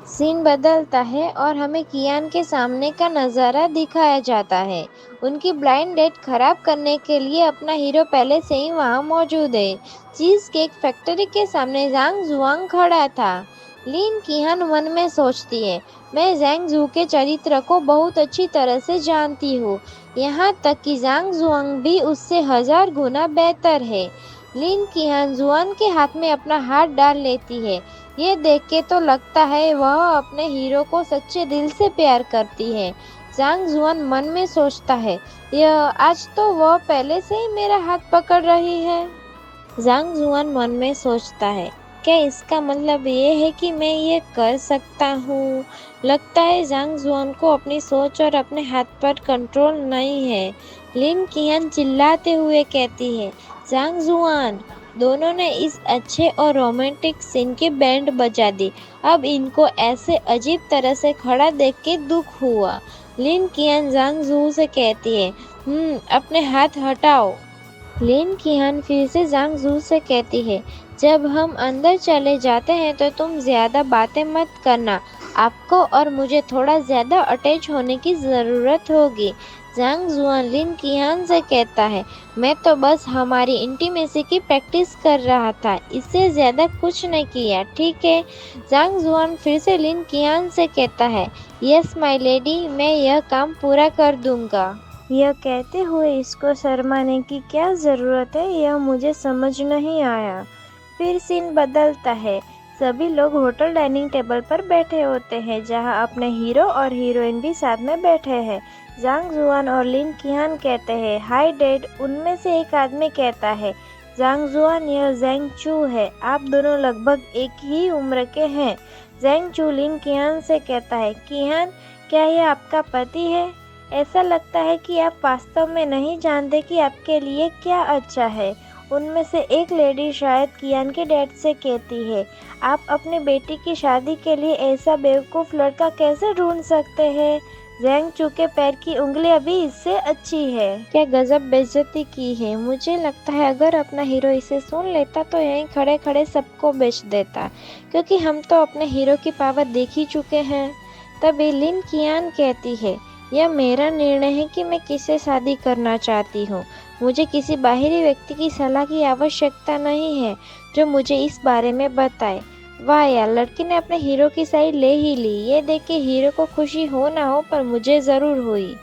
सीन बदलता है और हमें कियान के सामने का नज़ारा दिखाया जाता है। उनकी ब्लाइंड डेट खराब करने के लिए अपना हीरो पहले से ही वहाँ मौजूद है। चीज़ केक फैक्ट्री के सामने जांग जुआंग खड़ा था। लिन किहान मन में सोचती है, मैं ज़ैंग जू के चरित्र को बहुत अच्छी तरह से जानती हूँ, यहाँ तक कि ज़ांग जुआंग भी उससे 1000 गुना बेहतर है। लिन किहान जुआन के हाथ में अपना हाथ डाल लेती है। ये देख के तो लगता है वह अपने हीरो को सच्चे दिल से प्यार करती है। ज़ांग जुआन मन में सोचता है, यह आज तो वह पहले से ही मेरा हाथ पकड़ रही है। ज़ांग जुआन मन में सोचता है, क्या इसका मतलब ये है कि मैं ये कर सकता हूँ। लगता है ज़ांग जुआन को अपनी सोच और अपने हाथ पर कंट्रोल नहीं है। लिन किहान चिल्लाते हुए कहती है, ज़ांग जुआन। दोनों ने इस अच्छे और रोमांटिक सीन की बैंड बजा दी। अब इनको ऐसे अजीब तरह से खड़ा देख के दुख हुआ। लिन किहान ज़ांग जू से कहती है, अपने हाथ हटाओ। लिन किहान फिर से ज़ांग जू से कहती है, जब हम अंदर चले जाते हैं तो तुम ज़्यादा बातें मत करना, आपको और मुझे थोड़ा ज़्यादा अटैच होने की ज़रूरत होगी। ज़ांग जुआन लिन किहान से कहता है, मैं तो बस हमारी इंटीमेसी की प्रैक्टिस कर रहा था, इससे ज़्यादा कुछ नहीं किया, ठीक है। ज़ांग जुआन फिर से लिन किहान से कहता है, यस माय लेडी, मैं यह काम पूरा कर दूंगा। यह कहते हुए इसको शर्माने की क्या ज़रूरत है, यह मुझे समझ नहीं आया। फिर सीन बदलता है। सभी लोग होटल डाइनिंग टेबल पर बैठे होते हैं, जहां अपने हीरो और हीरोइन भी साथ में बैठे हैं। जांग जुआन और लिन किहान कहते हैं, हाय डैड। उनमें से एक आदमी कहता है, जांग जुआन, यह ज़ेंग चू है, आप दोनों लगभग एक ही उम्र के हैं। ज़ेंग चू लिन किहान से कहता है, किहान, क्या यह आपका पति है? ऐसा लगता है कि आप वास्तव में नहीं जानते कि आपके लिए क्या अच्छा है। उनमें से एक लेडी शायद कियान के डैड से कहती है, आप अपनी बेटी की शादी के लिए ऐसा बेवकूफ़ लड़का कैसे ढूंढ सकते हैं? ज़ेंग चू के पैर की उंगलियां भी इससे अच्छी है। क्या गजब बेइज्जती की है। मुझे लगता है अगर अपना हीरो इसे सुन लेता तो यहीं खड़े खड़े सबको बेच देता, क्योंकि हम तो अपने हीरो की पावर देख ही चुके हैं। तभी लिन कियान कहती है, यह मेरा निर्णय है कि मैं किससे शादी करना चाहती हूँ। मुझे किसी बाहरी व्यक्ति की सलाह की आवश्यकता नहीं है जो मुझे इस बारे में बताए। वाह यार, लड़की ने अपने हीरो की साइड ले ही ली। ये देख के हीरो को खुशी हो ना हो, पर मुझे ज़रूर हुई।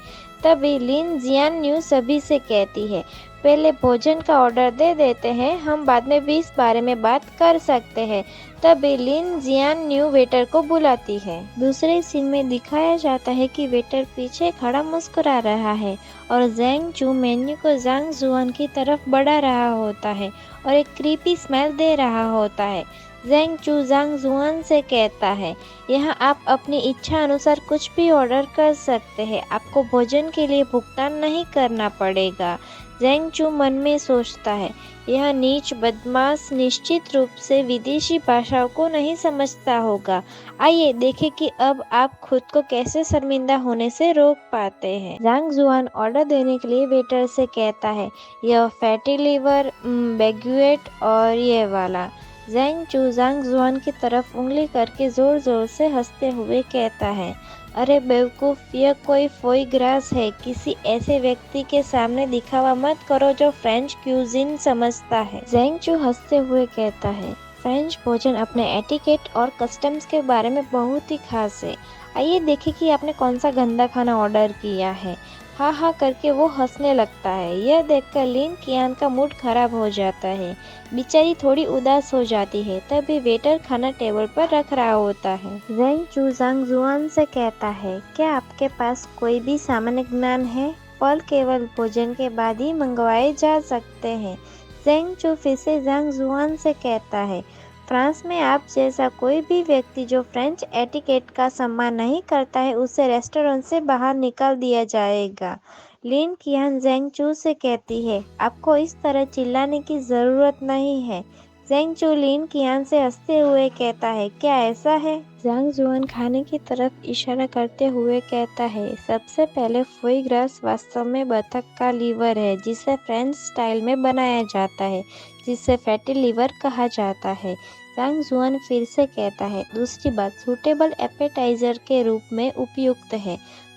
तभी लिन जियान न्यू सभी से कहती है, पहले भोजन का ऑर्डर दे देते हैं, हम बाद में भी इस बारे में बात कर सकते हैं। तभी लिन जियान न्यू वेटर को बुलाती है। दूसरे सीन में दिखाया जाता है कि वेटर पीछे खड़ा मुस्कुरा रहा है और ज़ेंग चू मेन्यू को जांग जुआन की तरफ बढ़ा रहा होता है और एक क्रीपी स्मेल दे रहा होता है। ज़ेंग चू जांग जुआन से कहता है, यहाँ आप अपनी इच्छा अनुसार कुछ भी ऑर्डर कर सकते हैं, आपको भोजन के लिए भुगतान नहीं करना पड़ेगा। ज़ेंग चू मन में सोचता है, यह नीच बदमाश निश्चित रूप से विदेशी भाषाओं को नहीं समझता होगा। आइए देखें कि अब आप खुद को कैसे शर्मिंदा होने से रोक पाते हैं। जांग जुआन ऑर्डर देने के लिए वेटर से कहता है, यह फैटी लिवर, बैगुएट और ये वाला। ज़ेंग चू जांग जुआन की तरफ उंगली करके जोर जोर से हंसते हुए कहता है, अरे बेवकूफ़, यह कोई फोई ग्रास है। किसी ऐसे व्यक्ति के सामने दिखावा मत करो जो फ्रेंच क्यूजिन समझता है। ज़ेंग चू हंसते हुए कहता है, फ्रेंच भोजन अपने एटिकेट और कस्टम्स के बारे में बहुत ही खास है। आइए देखें कि आपने कौन सा गंदा खाना ऑर्डर किया है। हाँ हाँ करके वो हंसने लगता है। यह देखकर लिन कियान का मूड खराब हो जाता है। बेचारी थोड़ी उदास हो जाती है। तभी वेटर खाना टेबल पर रख रहा होता है। ज़ेंग चू जांग जुआन से कहता है, क्या आपके पास कोई भी सामान्य ज्ञान है? फल केवल भोजन के बाद ही मंगवाए जा सकते हैं। ज़ेंग चू फिर से जांग जुआन से कहता है, फ्रांस में आप जैसा कोई भी व्यक्ति जो फ्रेंच एटिकेट का सम्मान नहीं करता है, उसे रेस्टोरेंट से बाहर निकाल दिया जाएगा। लिन कियान ज़ेंग चू से कहती है, आपको इस तरह चिल्लाने की ज़रूरत नहीं है। ज़ेंग चू लिन कियान से हंसते हुए कहता है, क्या ऐसा है? जांग जुआन खाने की तरफ इशारा करते हुए कहता है, सबसे पहले फोई ग्रास वास्तव में बतख का लीवर है, जिसे फ्रेंच स्टाइल में बनाया जाता है, जिसे फैटी लीवर कहा जाता है। जांग जुआन फिर से कहता है, दूसरी बात सूटेबल एपेटाइजर के रूप में उपयुक्त है।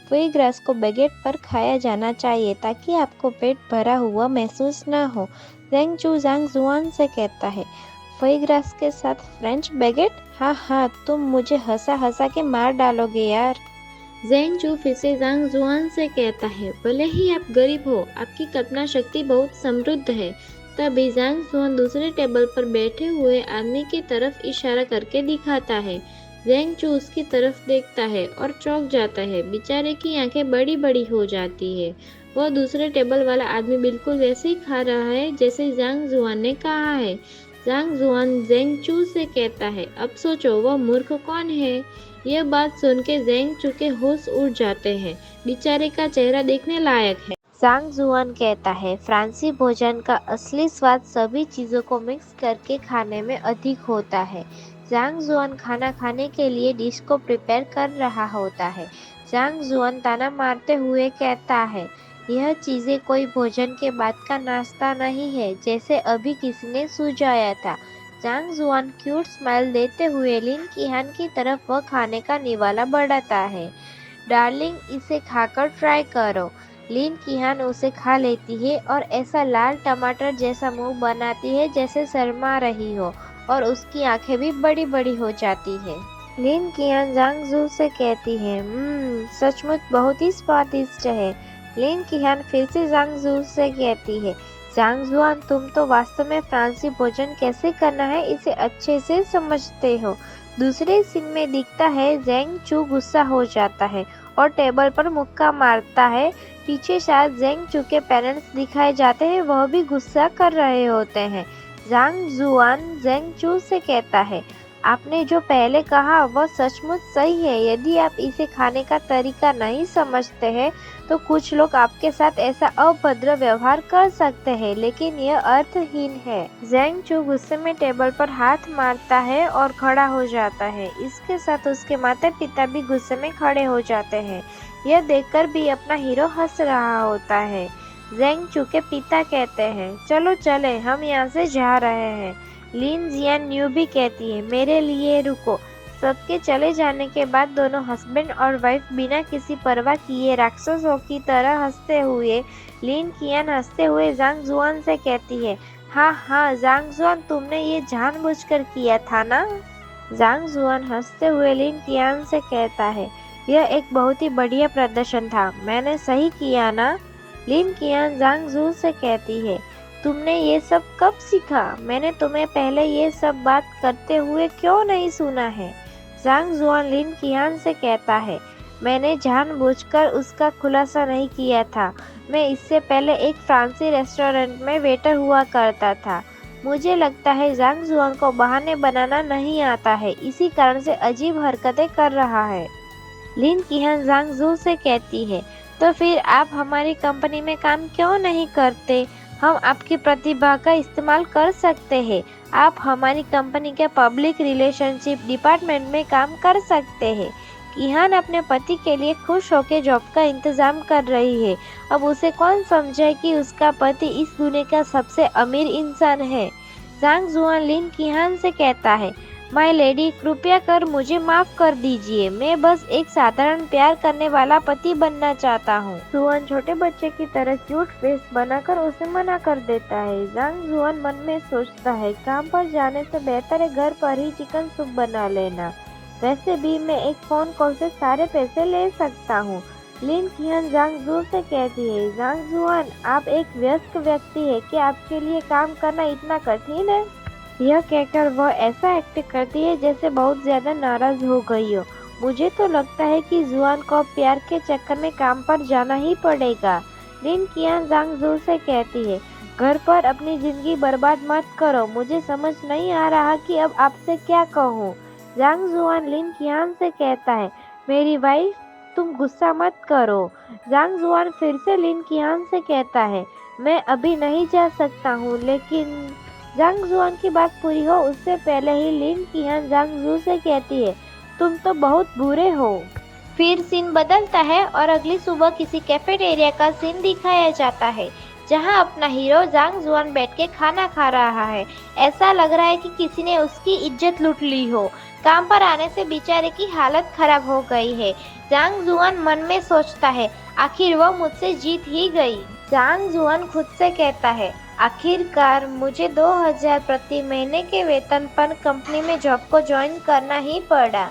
फोई ग्रास को बैगेट पर खाया जाना चाहिए ताकि आपको पेट भरा हुआ महसूस न हो। ज़ेंग चू जांग जुआन से कहता है, फोई ग्रास के साथ फ्रेंच बैगेट? हाँ हाँ, तुम मुझे हंसा हंसा के मार डालोगे यार। ज़ेंग चू फिर से जांग जुआन से कहता है, भले ही आप गरीब हो, आपकी कल्पना शक्ति बहुत समृद्ध है। तभी जांग जुआन दूसरे टेबल पर बैठे हुए आदमी की तरफ इशारा करके दिखाता है। ज़ेंग चू उसकी तरफ देखता है और चौंक जाता है। बेचारे की आंखें बड़ी बड़ी हो जाती है। वह दूसरे टेबल वाला आदमी बिल्कुल वैसे ही खा रहा है जैसे जांग जुआन ने कहा है। जांग जुआन ज़ेंग चू से कहता है, अब सोचो वह मूर्ख कौन है? यह बात सुन के ज़ेंग चू के होश उड़ जाते हैं। बेचारे का चेहरा देखने लायक है। जांग जुआन कहता है, फ्रांसी भोजन का असली स्वाद सभी चीज़ों को मिक्स करके खाने में अधिक होता है। जांग जुआन खाना खाने के लिए डिश को प्रिपेयर कर रहा होता है। जांग जुआन ताना मारते हुए कहता है, यह चीज़ें कोई भोजन के बाद का नाश्ता नहीं है, जैसे अभी किसी ने सुझाया था। जांग जुआन क्यूट स्माइल देते हुए लिन किहान की तरफ वह खाने का निवाला बढ़ाता है। डार्लिंग, इसे खाकर ट्राई करो। लिन किहान उसे खा लेती है और ऐसा लाल टमाटर जैसा मुंह बनाती है जैसे शर्मा रही हो, और उसकी आंखें भी बड़ी बड़ी हो जाती है। लिन किहान जांग जू से कहती है, सचमुच बहुत ही स्वादिष्ट है। लिन किहान फिर से जांग जू से कहती है, जांग जुआन तुम तो वास्तव में फ्रांसीसी भोजन कैसे करना है इसे अच्छे से समझते हो। दूसरे सीन में दिखता है जेंग चू गुस्सा हो जाता है और टेबल पर मुक्का मारता है। पीछे शायद जेंग चू के पेरेंट्स दिखाए जाते हैं, वह भी गुस्सा कर रहे होते हैं। जांग जुआन जेंग चू से कहता है, आपने जो पहले कहा वह सचमुच सही है। यदि आप इसे खाने का तरीका नहीं समझते हैं तो कुछ लोग आपके साथ ऐसा अभद्र व्यवहार कर सकते हैं, लेकिन यह अर्थहीन है। जेंग चू गुस्से में टेबल पर हाथ मारता है और खड़ा हो जाता है। इसके साथ उसके माता पिता भी गुस्से में खड़े हो जाते हैं। यह देखकर भी अपना हीरो हंस रहा होता है। जेंग चू के पिता कहते हैं, चलो चले, हम यहाँ से जा रहे हैं। लिन जियान न्यू भी कहती है, मेरे लिए रुको। सबके चले जाने के बाद दोनों हस्बैंड और वाइफ बिना किसी परवाह किए राक्षसों की तरह हंसते हुए, लिन कियान हंसते हुए जांग जुआन से कहती है, हाँ हाँ जांग जुआन, तुमने ये जानबूझकर किया था ना। जांग जुआन हंसते हुए लिन कियान से कहता है, यह एक बहुत ही बढ़िया प्रदर्शन था, मैंने सही किया ना। लिन कियान जांग जू से कहती है, तुमने ये सब कब सीखा? मैंने तुम्हें पहले ये सब बात करते हुए क्यों नहीं सुना है? जांग जुआन लिन कियान से कहता है, मैंने जानबूझकर उसका खुलासा नहीं किया था। मैं इससे पहले एक फ्रांसीसी रेस्टोरेंट में वेटर हुआ करता था। मुझे लगता है जांग जुआन को बहाने बनाना नहीं आता है, इसी कारण से अजीब हरकतें कर रहा है। लिन कियान जांग जू से कहती है, तो फिर आप हमारी कंपनी में काम क्यों नहीं करते? हम आपकी प्रतिभा का इस्तेमाल कर सकते हैं। आप हमारी कंपनी के पब्लिक रिलेशनशिप डिपार्टमेंट में काम कर सकते हैं। किहान अपने पति के लिए खुश होकर जॉब का इंतजाम कर रही है। अब उसे कौन समझाए कि उसका पति इस दुनिया का सबसे अमीर इंसान है। जांग जुआन लिन किहान से कहता है, माय लेडी, कृपया कर मुझे माफ कर दीजिए। मैं बस एक साधारण प्यार करने वाला पति बनना चाहता हूँ। जुआन छोटे बच्चे की तरह क्यूट फेस बनाकर उसे मना कर देता है। जांग जुआन मन में सोचता है, काम पर जाने से बेहतर है घर पर ही चिकन सूप बना लेना। वैसे भी मैं एक फोन कॉल से सारे पैसे ले सकता हूँ। लिन किहान जांग जू से कहती है, जांग जुआन, आप एक वयस्क व्यक्ति है, क्या आपके लिए काम करना इतना कठिन है? यह कहकर वह ऐसा एक्ट करती है जैसे बहुत ज्यादा नाराज हो गई हो। मुझे तो लगता है कि जुआन को प्यार के चक्कर में काम पर जाना ही पड़ेगा। लिन कियान जांग जू से कहती है, घर पर अपनी जिंदगी बर्बाद मत करो। मुझे समझ नहीं आ रहा कि अब आपसे क्या कहूँ। जांग जुआन लिन कियान से कहता है, मेरी वाइफ, तुम गुस्सा मत करो। जांग जुआन फिर से लिन कियान से कहता है, मैं अभी नहीं जा सकता हूँ, लेकिन जांग जुआन की बात पूरी हो उससे पहले ही लिन किहान जांग जू से कहती है, तुम तो बहुत बुरे हो। फिर सीन बदलता है और अगली सुबह किसी कैफेटेरिया का सीन दिखाया जाता है, जहां अपना हीरो जांग जुआन बैठ के खाना खा रहा है। ऐसा लग रहा है कि किसी ने उसकी इज्जत लूट ली हो। काम पर आने से बेचारे की हालत खराब हो गई है। जांग जुआन मन में सोचता है, आखिर वह मुझसे जीत ही गई। जांग जुआन खुद से कहता है, आखिरकार मुझे 2000 प्रति महीने के वेतन पर कंपनी में जॉब को ज्वाइन करना ही पड़ा।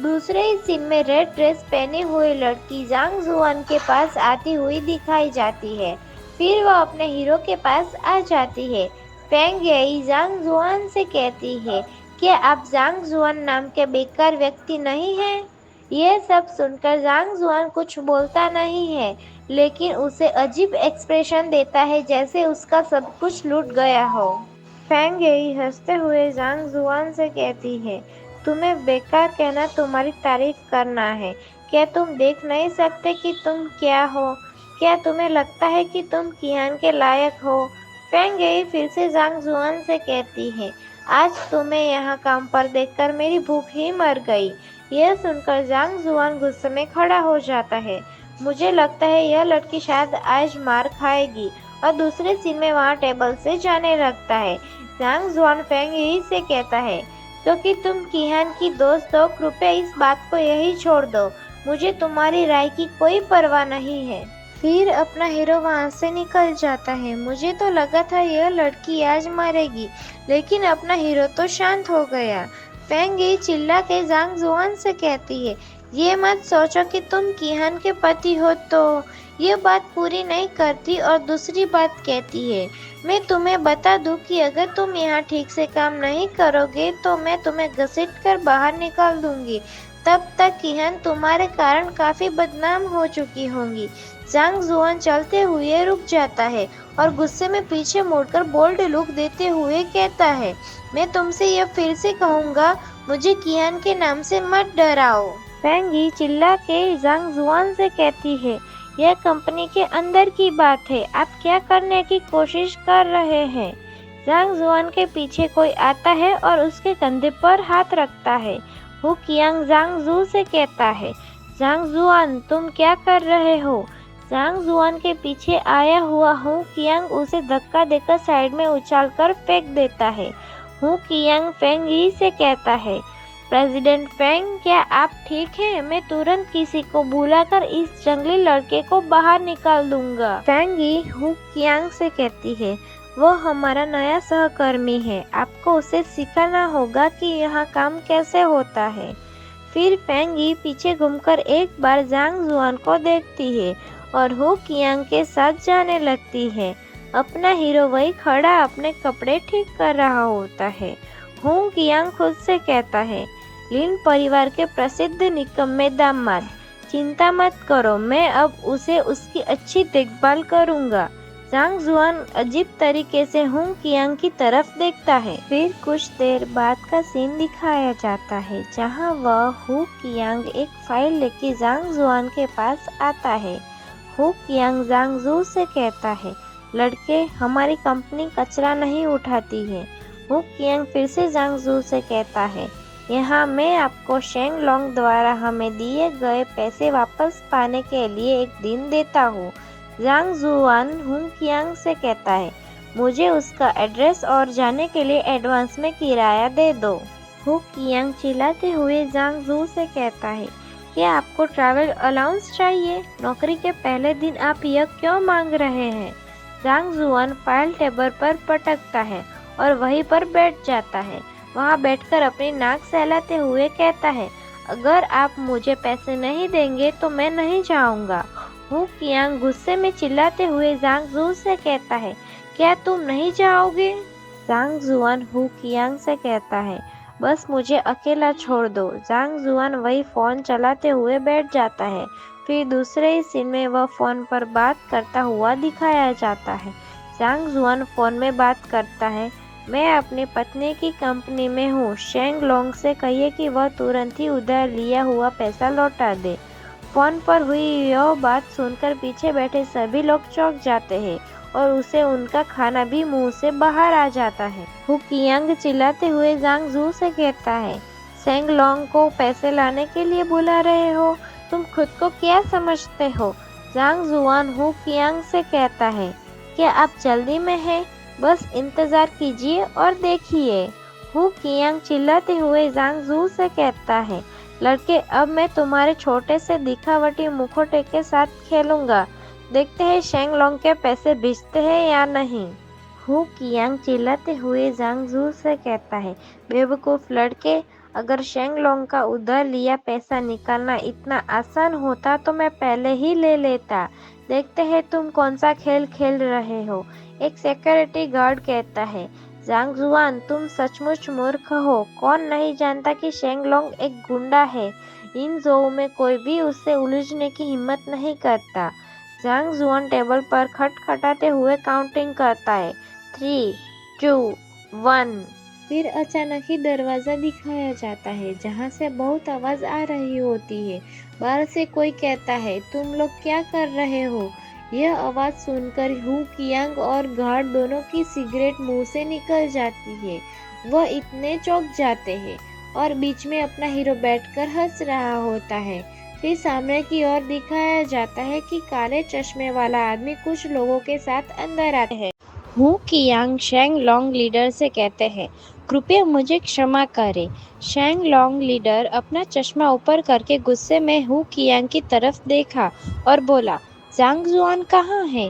दूसरे ही सीन में रेड ड्रेस पहनी हुई लड़की जांग जुआन के पास आती हुई दिखाई जाती है। फिर वह अपने हीरो के पास आ जाती है। फेंग येई जांग जुआन से कहती है, क्या आप जांग जुआन नाम के बेकार व्यक्ति नहीं हैं? यह सब सुनकर जांग जुआन कुछ बोलता नहीं है, लेकिन उसे अजीब एक्सप्रेशन देता है जैसे उसका सब कुछ लूट गया हो। फेंग येई हंसते हुए जांग जुआन से कहती है, तुम्हें बेकार कहना तुम्हारी तारीफ करना है। क्या तुम देख नहीं सकते कि तुम क्या हो? क्या तुम्हें लगता है कि तुम किहान के लायक हो? फेंग येई फिर से जांग जुआन से कहती है, आज तुम्हें यहाँ काम पर देखकर मेरी भूख ही मर गई। यह सुनकर जांग जुआन गुस्से में खड़ा हो जाता है। मुझे लगता है यह लड़की शायद आज मार खाएगी, और दूसरे सीन में वहाँ टेबल से जाने लगता है। जांग जुआन फेंग येई से कहता है, क्योंकि तुम किहान की दोस्त हो, कृपया इस बात को यही छोड़ दो। मुझे तुम्हारी राय की कोई परवाह नहीं है। फिर अपना हीरो वहाँ से निकल जाता है। मुझे तो लगा था यह लड़की आज मरेगी, लेकिन अपना हीरो तो शांत हो गया। फेंग येई चिल्ला के जांग जुआन से कहती है, ये मत सोचो कि तुम किहान के पति हो तो ये बात पूरी नहीं करती और दूसरी बात कहती है, मैं तुम्हें बता दूं कि अगर तुम यहाँ ठीक से काम नहीं करोगे तो मैं तुम्हें घसीट कर बाहर निकाल दूंगी। तब तक किहन तुम्हारे कारण काफी बदनाम हो चुकी होंगी। जांग जुआन चलते हुए रुक जाता है और गुस्से में पीछे मुड़कर बोल्ड लुक देते हुए कहता है, मैं तुमसे यह फिर से कहूँगा, मुझे किहन के नाम से मत डराओ। फेंगी चिल्ला के जांग जुआन से कहती है, यह कंपनी के अंदर की बात है, आप क्या करने की कोशिश कर रहे हैं। जांग जुआन के पीछे कोई आता है और उसके कंधे पर हाथ रखता है। हु कियांग जांग जू से कहता है, जांग जुआन तुम क्या कर रहे हो। जांग जुआन के पीछे आया हुआ हु कियांग उसे धक्का देकर साइड में उछालकर फेंक देता है। हु कियांग फेंग यी से कहता है, प्रेसिडेंट फेंग क्या आप ठीक हैं? मैं तुरंत किसी को बुलाकर इस जंगली लड़के को बाहर निकाल दूंगा। फेंग यी हु कियांग से कहती है, वो हमारा नया सहकर्मी है, आपको उसे सिखाना होगा कि यहाँ काम कैसे होता है। फिर फेंग यी पीछे घूमकर एक बार जांग जुआन को देखती है और हु कियांग के साथ जाने लगती है। अपना हीरो वही खड़ा अपने कपड़े ठीक कर रहा होता है। हु कियांग खुद से कहता है, लिन परिवार के प्रसिद्ध निकम्मे दामाद, चिंता मत करो, मैं अब उसे उसकी अच्छी देखभाल करूंगा। जांग जुआन अजीब तरीके से हु कियांग की तरफ देखता है। फिर कुछ देर बाद का सीन दिखाया जाता है जहां वह हु कियांग एक फाइल लेके जांग जुआन के पास आता है। हु कियांग जांग जू से कहता है, लड़के हमारी कंपनी कचरा नहीं उठाती है। हु कियांग फिर से जांग जू से कहता है, यहाँ मैं आपको शेंग लोंग द्वारा हमें दिए गए पैसे वापस पाने के लिए एक दिन देता हूँ। जांग जुआन हु कियांग से कहता है, मुझे उसका एड्रेस और जाने के लिए एडवांस में किराया दे दो। हु कियांग चिल्लाते हुए जांग जू से कहता है, क्या आपको ट्रैवल अलाउंस चाहिए? नौकरी के पहले दिन आप यह क्यों मांग रहे हैं? जांग जुआन फाइल टेबल पर पटकता है और वहीं पर बैठ जाता है। वहाँ बैठकर अपनी नाक सहलाते हुए कहता है, अगर आप मुझे पैसे नहीं देंगे तो मैं नहीं जाऊंगा। हु कियांग गुस्से में चिल्लाते हुए जांग जू से कहता है, क्या तुम नहीं जाओगे? जांग जुआन हु कियांग से कहता है, बस मुझे अकेला छोड़ दो। जांग जुआन वही फोन चलाते हुए बैठ जाता है। फिर दूसरे ही सीन में वह फोन पर बात करता हुआ दिखाया जाता है। जांग जुआन फोन में बात करता है, मैं अपनी पत्नी की कंपनी में हूँ, शेंग लोंग से कहिए कि वह तुरंत ही उधार लिया हुआ पैसा लौटा दे। फोन पर हुई यह बात सुनकर पीछे बैठे सभी लोग चौंक जाते हैं और उसे उनका खाना भी मुंह से बाहर आ जाता है। हु कियांग चिल्लाते हुए जांग जू से कहता है, शेंग लोंग को पैसे लाने के लिए बुला रहे हो, तुम खुद को क्या समझते हो? जांग जुआन हु कियांग से कहता है, क्या आप जल्दी में हैं? बस इंतजार कीजिए और देखिए। हु कियांग चिल्लाते हुए जांग जू से कहता है, लड़के अब मैं तुम्हारे छोटे से दिखावटी मुखौटे के साथ खेलूंगा, देखते हैं शेंग लोंग के पैसे भिजते हैं या नहीं। हु कियांग चिल्लाते हुए जांग जू से कहता है, बेवकूफ लड़के, अगर शेंग लोंग का उधार लिया पैसा निकालना इतना आसान होता तो मैं पहले ही ले लेता। देखते हैं तुम कौन सा खेल खेल रहे हो। एक सिक्योरिटी गार्ड कहता है, जांग जुआन तुम सचमुच मूर्ख हो, कौन नहीं जानता कि शेंग लोंग एक गुंडा है। इन जोऊ में कोई भी उससे उलझने की हिम्मत नहीं करता। जांग जुआन टेबल पर खटखटाते हुए काउंटिंग करता है, 3, 2, 1। फिर अचानक ही दरवाजा दिखाया जाता है जहाँ से बहुत आवाज आ रही होती है। बाहर से कोई कहता है, तुम लोग क्या कर रहे हो? यह आवाज सुनकर हु कियांग और गार्ड दोनों की सिगरेट मुंह से निकल जाती है। वह इतने चौंक जाते हैं और बीच में अपना हीरो बैठकर हंस रहा होता है। फिर सामने की ओर दिखाया जाता है कि काले चश्मे वाला आदमी कुछ लोगों के साथ अंदर आता है। हु कियांग शेंग लोंग लीडर से कहते हैं, कृपया मुझे क्षमा करें। शेंग लोंग लीडर अपना चश्मा ऊपर करके गुस्से में हु कियांग की तरफ देखा और बोला, जांग जुआन कहाँ है?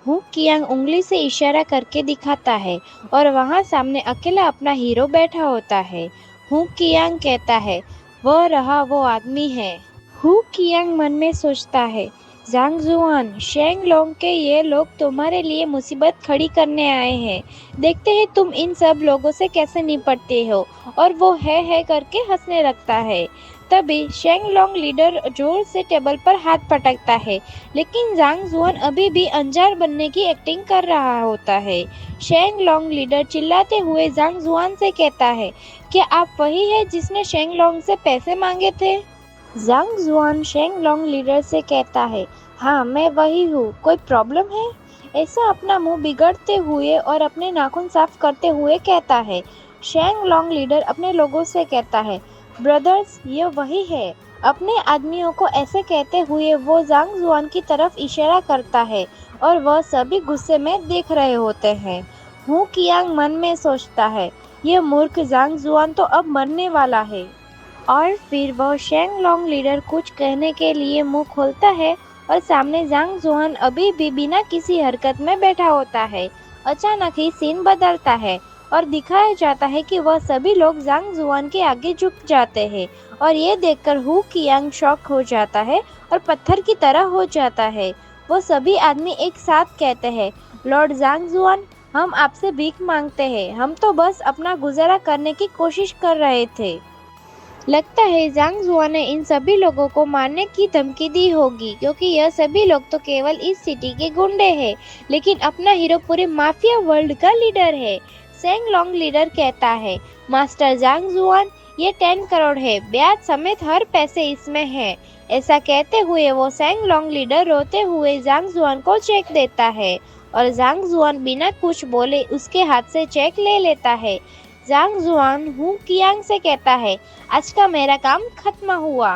हु कियांग उंगली से इशारा करके दिखाता है और वहाँ सामने अकेला अपना हीरो बैठा होता है। हु कियांग कहता है, वह रहा वो आदमी है। हु कियांग मन में सोचता है, जांग जुआन, शेंग लोंग के ये लोग तुम्हारे लिए मुसीबत खड़ी करने आए हैं। देखते हैं तुम इन सब लोगों से कैसे निपटते हो। और वो है करके हंसने लगता है। तभी शेंग लोंग लीडर जोर से टेबल पर हाथ पटकता है, लेकिन जांग जुआन अभी भी अनजार बनने की एक्टिंग कर रहा होता है। शेंग लोंग लीडर चिल्लाते हुए जांग जुआन से कहता है, क्या आप वही है जिसने शेंग लोंग से पैसे मांगे थे? जांग जुआन शेंग लोंग लीडर से कहता है, हाँ मैं वही हूँ, कोई प्रॉब्लम है? ऐसा अपना मुंह बिगड़ते हुए और अपने नाखून साफ करते हुए कहता है। शेंग लोंग लीडर अपने लोगों से कहता है, ब्रदर्स ये वही है। अपने आदमियों को ऐसे कहते हुए वो जांग जुआन की तरफ इशारा करता है और वह सभी गुस्से में देख रहे होते हैं। हु कियांग मन में सोचता है, ये मूर्ख जांग जुआन तो अब मरने वाला है। और फिर वह शेंग लोंग लीडर कुछ कहने के लिए मुंह खोलता है और सामने जांग जुआन अभी भी बिना किसी हरकत में बैठा होता है। अचानक ही सीन बदलता है और दिखाया जाता है कि वह सभी लोग जांग जुआन के आगे झुक जाते हैं और ये देखकर हु कियांग शॉक हो जाता है और पत्थर की तरह हो जाता है। वो सभी आदमी एक साथ कहते हैं, लॉर्ड जांग जुआन, हम आपसे भीख मांगते हैं, हम तो बस अपना गुजारा करने की कोशिश कर रहे थे। लगता है जांग जुआन ने इन सभी लोगों को मारने की धमकी दी होगी, क्योंकि यह सभी लोग तो केवल इस सिटी के गुंडे हैं, लेकिन अपना हीरो पूरे माफिया वर्ल्ड का लीडर है। शेंग लोंग लीडर कहता है, मास्टर जांग जुआन, ये 10 करोड़ है, ब्याज समेत हर पैसे इसमें है। ऐसा कहते हुए वो शेंग लोंग लीडर रोते हुए जांग जुआन को चेक देता है और जांग जुआन बिना कुछ बोले उसके हाथ से चेक ले लेता है। जांग जुआन हु कियांग से कहता है, आज का मेरा काम खत्म हुआ।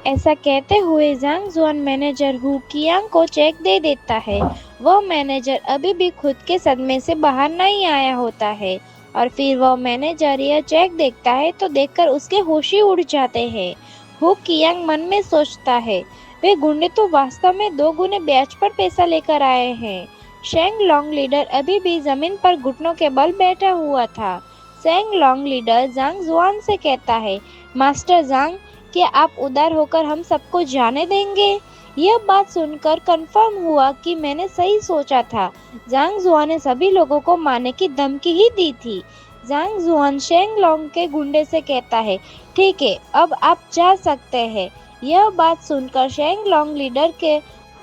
ऐसा कहते हुए जांग जुआन मैनेजर हु कियांग को चेक दे देता है। वह मैनेजर अभी भी खुद के सदमे से बाहर नहीं आया होता है और फिर वह मैनेजर यह चेक देखता है तो देखकर उसके होश ही उड़ जाते हैं। हु कियांग मन में सोचता है, वे गुंडे तो वास्तव में 2 गुने ब्याज पर पैसा लेकर आए हैं। शेंग लोंग लीडर अभी भी जमीन पर घुटनों के बल बैठा हुआ था। शेंग लोंग लीडर जांग जुआन से कहता है, मास्टर जांग, क्या आप उदार होकर हम सबको जाने देंगे? यह बात सुनकर कंफर्म हुआ कि मैंने सही सोचा था। जांग जुआन ने सभी लोगों को मारने की धमकी ही दी थी। जांग जुआन शेंग लोंग के गुंडे से कहता है, ठीक है, अब आप जा सकते हैं। यह बात सुनकर शेंग लोंग लीडर के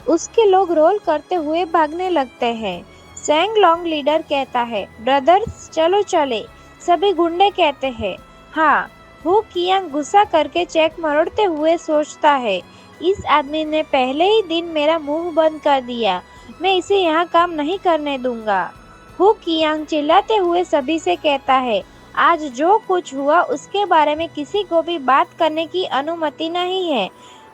उसके लोग रोल करते हुए भागने लगते हैं। शेंग लोंग लीडर कहता है, ब्रदर्स चलो चले। सभी गुंडे कहते हैं, हाँ। हु कियांग गुस्सा करके चेक मरोड़ते हुए सोचता है, इस आदमी ने पहले ही दिन मेरा मुंह बंद कर दिया, मैं इसे यहाँ काम नहीं करने दूंगा। हु कियांग चिल्लाते हुए सभी से कहता है, आज जो कुछ हुआ उसके बारे में किसी को भी बात करने की अनुमति नहीं है।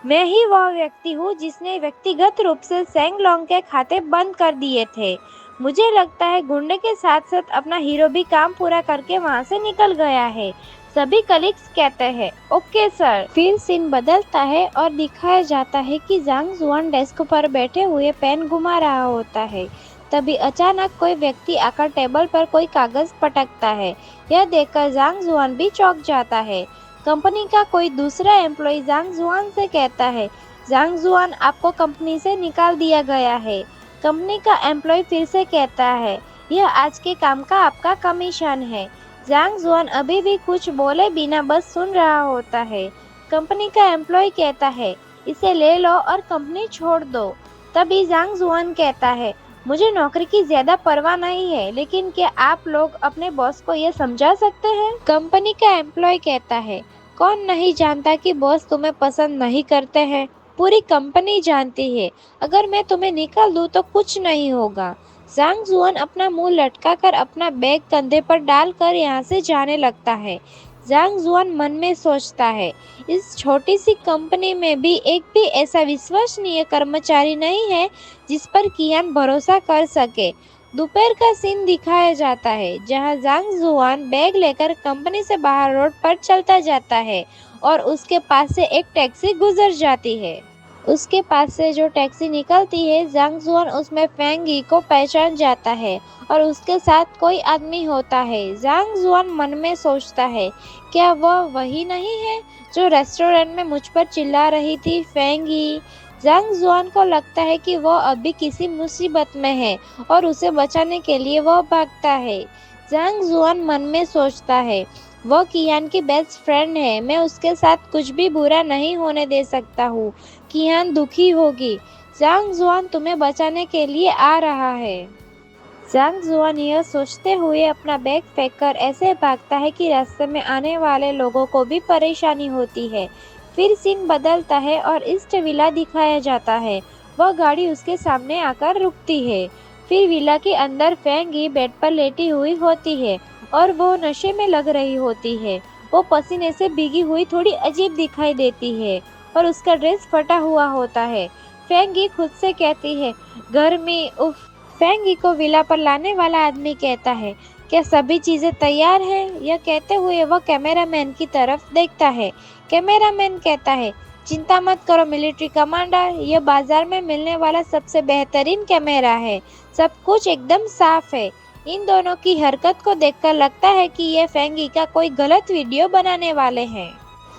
मैं ही वह व्यक्ति हूँ जिसने व्यक्तिगत रूप से शेंग लोंग के खाते बंद कर दिए थे। मुझे लगता है गुंडे के साथ साथ अपना हीरो भी काम पूरा करके वहाँ से निकल गया है। सभी कलीग्स कहते हैं, ओके सर। फिर सीन बदलता है और दिखाया जाता है कि जांग जुआन डेस्क पर बैठे हुए पेन घुमा रहा होता है। तभी अचानक कोई व्यक्ति आकर टेबल पर कोई कागज पटकता है। यह देखकर जांग जुआन भी चौंक जाता है। कंपनी का कोई दूसरा एम्प्लॉय जांग जुआन से कहता है, जांग जुआन, आपको कंपनी से निकाल दिया गया है। कंपनी का एम्प्लॉय फिर से कहता है, यह आज के काम का आपका कमीशन है। जांग जुआन अभी भी कुछ बोले बिना बस सुन रहा होता है। कंपनी का एम्प्लॉय कहता है, इसे ले लो और कंपनी छोड़ दो। तभी जांग जुआन कहता है, मुझे नौकरी की ज्यादा परवाह नहीं है, लेकिन क्या आप लोग अपने बॉस को यह समझा सकते हैं? कंपनी का एम्प्लॉय कहता है, कौन नहीं जानता कि बॉस तुम्हें पसंद नहीं करते हैं? पूरी कंपनी जानती है। अगर मैं तुम्हें निकाल दूं तो कुछ नहीं होगा। जांग जुआन अपना मुंह लटकाकर अपना बैग कंधे पर डालकर यहाँ से जाने लगता है। जांग जुआन मन में सोचता है, इस छोटी सी कंपनी में भी एक भी ऐसा विश्वसनीय कर्मचारी नहीं है जिस पर कियान भरोसा कर सके। दोपहर का सीन दिखाया जाता है, जहां जांग जुआन बैग लेकर कंपनी से बाहर रोड पर चलता जाता है और उसके पास से एक टैक्सी गुजर जाती है। उसके पास से जो टैक्सी निकलती है, जांग जुआन उसमें फेंग यी को पहचान जाता है और उसके साथ कोई आदमी होता है। जांग जुआन मन में सोचता है, क्या वह वही नहीं है जो रेस्टोरेंट में मुझ पर चिल्ला रही थी, फेंग यी? जांग जुआन को लगता है कि वह अभी किसी मुसीबत में है और उसे बचाने के लिए वह भागता है। जांग जुआन मन में सोचता है, वह कियान की बेस्ट फ्रेंड है, मैं उसके साथ कुछ भी बुरा नहीं होने दे सकता हूँ। कियान दुखी होगी। जांग जुआन तुम्हें बचाने के लिए आ रहा है। जांग जुआन यह सोचते हुए अपना बैग फेंककर ऐसे भागता है कि रास्ते में आने वाले लोगों को भी परेशानी होती है। फिर सीन बदलता है और ईस्ट विला दिखाया जाता है। वह गाड़ी उसके सामने आकर रुकती है। फिर विला के अंदर फेंगी बेड पर लेटी हुई होती है और वो नशे में लग रही होती है। वो पसीने से भीगी हुई थोड़ी अजीब दिखाई देती है और उसका ड्रेस फटा हुआ होता है। फेंगी खुद से कहती है, घर में उफ। फेंगी को विला पर लाने वाला आदमी कहता है, क्या सभी चीजें तैयार हैं? यह कहते हुए वह कैमरामैन की तरफ देखता है। कैमरामैन कहता है, चिंता मत करो मिलिट्री कमांडर, यह बाजार में मिलने वाला सबसे बेहतरीन कैमरा है। सब कुछ एकदम साफ है। इन दोनों की हरकत को देखकर लगता है कि ये फेंगी का कोई गलत वीडियो बनाने वाले हैं।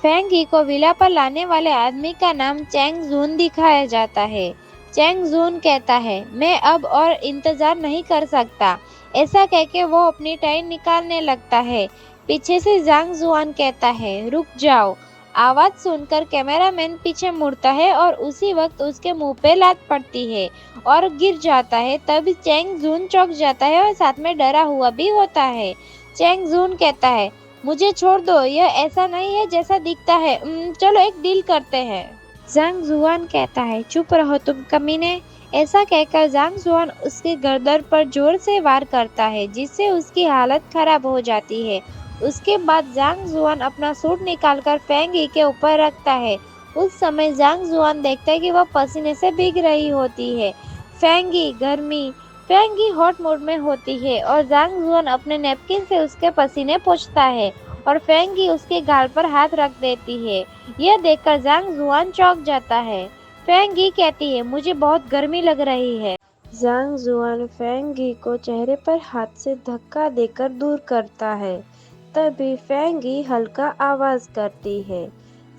फेंगी को विला पर लाने वाले आदमी का नाम चैंग जून दिखाया जाता है। चैंग जून कहता है, मैं अब और इंतजार नहीं कर सकता। ऐसा कहके वो अपनी टाई निकालने लगता है। पीछे से जांग जुआन कहता है, रुक जाओ। आवाज सुनकर कैमरामैन पीछे मुड़ता है और उसी वक्त उसके मुंह पे लात पड़ती है और गिर जाता है। तब चैंग जून चौंक जाता है और साथ में डरा हुआ भी होता है। चैंग जून कहता है, मुझे छोड़ दो, यह ऐसा नहीं है जैसा दिखता है। चलो एक डील करते हैं। जांग जुआन कहता है, चुप रहो तुम कमीने। ऐसा कहकर जांग जुआन उसके गर्दन पर जोर से वार करता है, जिससे उसकी हालत खराब हो जाती है। उसके बाद जांग जुआन अपना सूट निकालकर फेंगी के ऊपर रखता है। उस समय जांग जुआन देखता है कि वह पसीने से भीग रही होती है। फेंगी गर्मी। फेंगी हॉट मूड में होती है और जांग जुआन अपने नैपकिन से उसके पसीने पोंछता है और फेंगी उसके गाल पर हाथ रख देती है। यह देखकर जांग जुआन चौंक जाता है। फेंगी कहती है, मुझे बहुत गर्मी लग रही है। जांग जुआन फेंगी को चेहरे पर हाथ से धक्का देकर दूर करता है। तभी फेंगी हल्का आवाज करती है।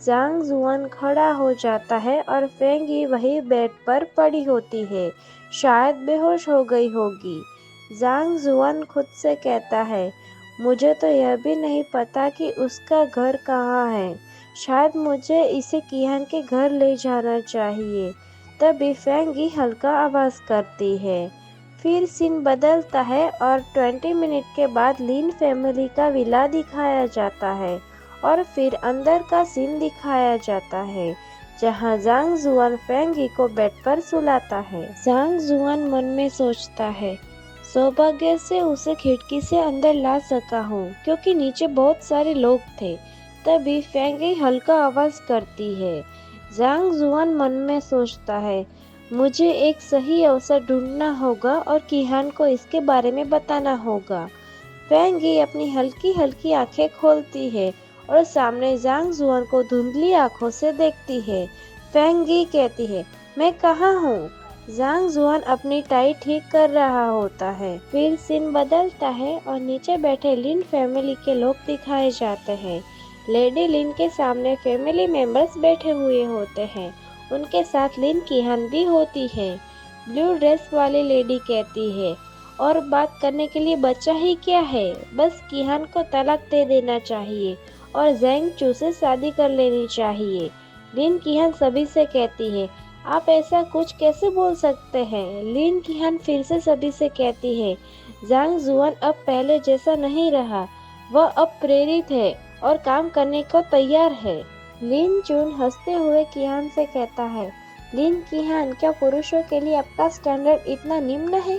जांग जुआन खड़ा हो जाता है और फेंगी वही बेड पर पड़ी होती है, शायद बेहोश हो गई होगी। जांग जुआन खुद से कहता है, मुझे तो यह भी नहीं पता कि उसका घर कहाँ है। शायद मुझे इसे कियान के घर ले जाना चाहिए। तभी फेंगी हल्का आवाज करती है। फिर सीन बदलता है और 20 मिनट के बाद लिन फैमिली का विला दिखाया जाता है और फिर अंदर का सीन दिखाया जाता है, जहां जांग जुआन फेंगी को बेड पर सुलाता है। जांग जुआन मन में सोचता है, सौभाग्य से उसे खिड़की से अंदर ला सका हूँ, क्योंकि नीचे बहुत सारे लोग थे। तभी फेंगी हल्का आवाज करती है। जांग जुआन मन में सोचता है, मुझे एक सही अवसर ढूंढना होगा और किहान को इसके बारे में बताना होगा। फेंगी अपनी हल्की हल्की आंखें खोलती है और सामने जांग जुआन को धुंधली आंखों से देखती है। फेंगी कहती है, मैं कहाँ हूँ? जांग जुआन अपनी टाई ठीक कर रहा होता है। फिर सीन बदलता है और नीचे बैठे लिन फैमिली के लोग दिखाए जाते हैं। लेडी लिन के सामने फैमिली मेंबर्स बैठे हुए होते हैं। उनके साथ लिन किहान भी होती है। ब्लू ड्रेस वाली लेडी कहती है, और बात करने के लिए बचा ही क्या है, बस किहान को तलाक दे देना चाहिए और जैंग चू से शादी कर लेनी चाहिए। लिन किहान सभी से कहती है, आप ऐसा कुछ कैसे बोल सकते हैं? लिन किहान फिर से सभी से कहती है, जांग जुआन अब पहले जैसा नहीं रहा, वह अब प्रेरित है और काम करने को तैयार है। लिन चून हंसते हुए किहान से कहता है, लिन किहान, क्या पुरुषों के लिए आपका स्टैंडर्ड इतना निम्न है?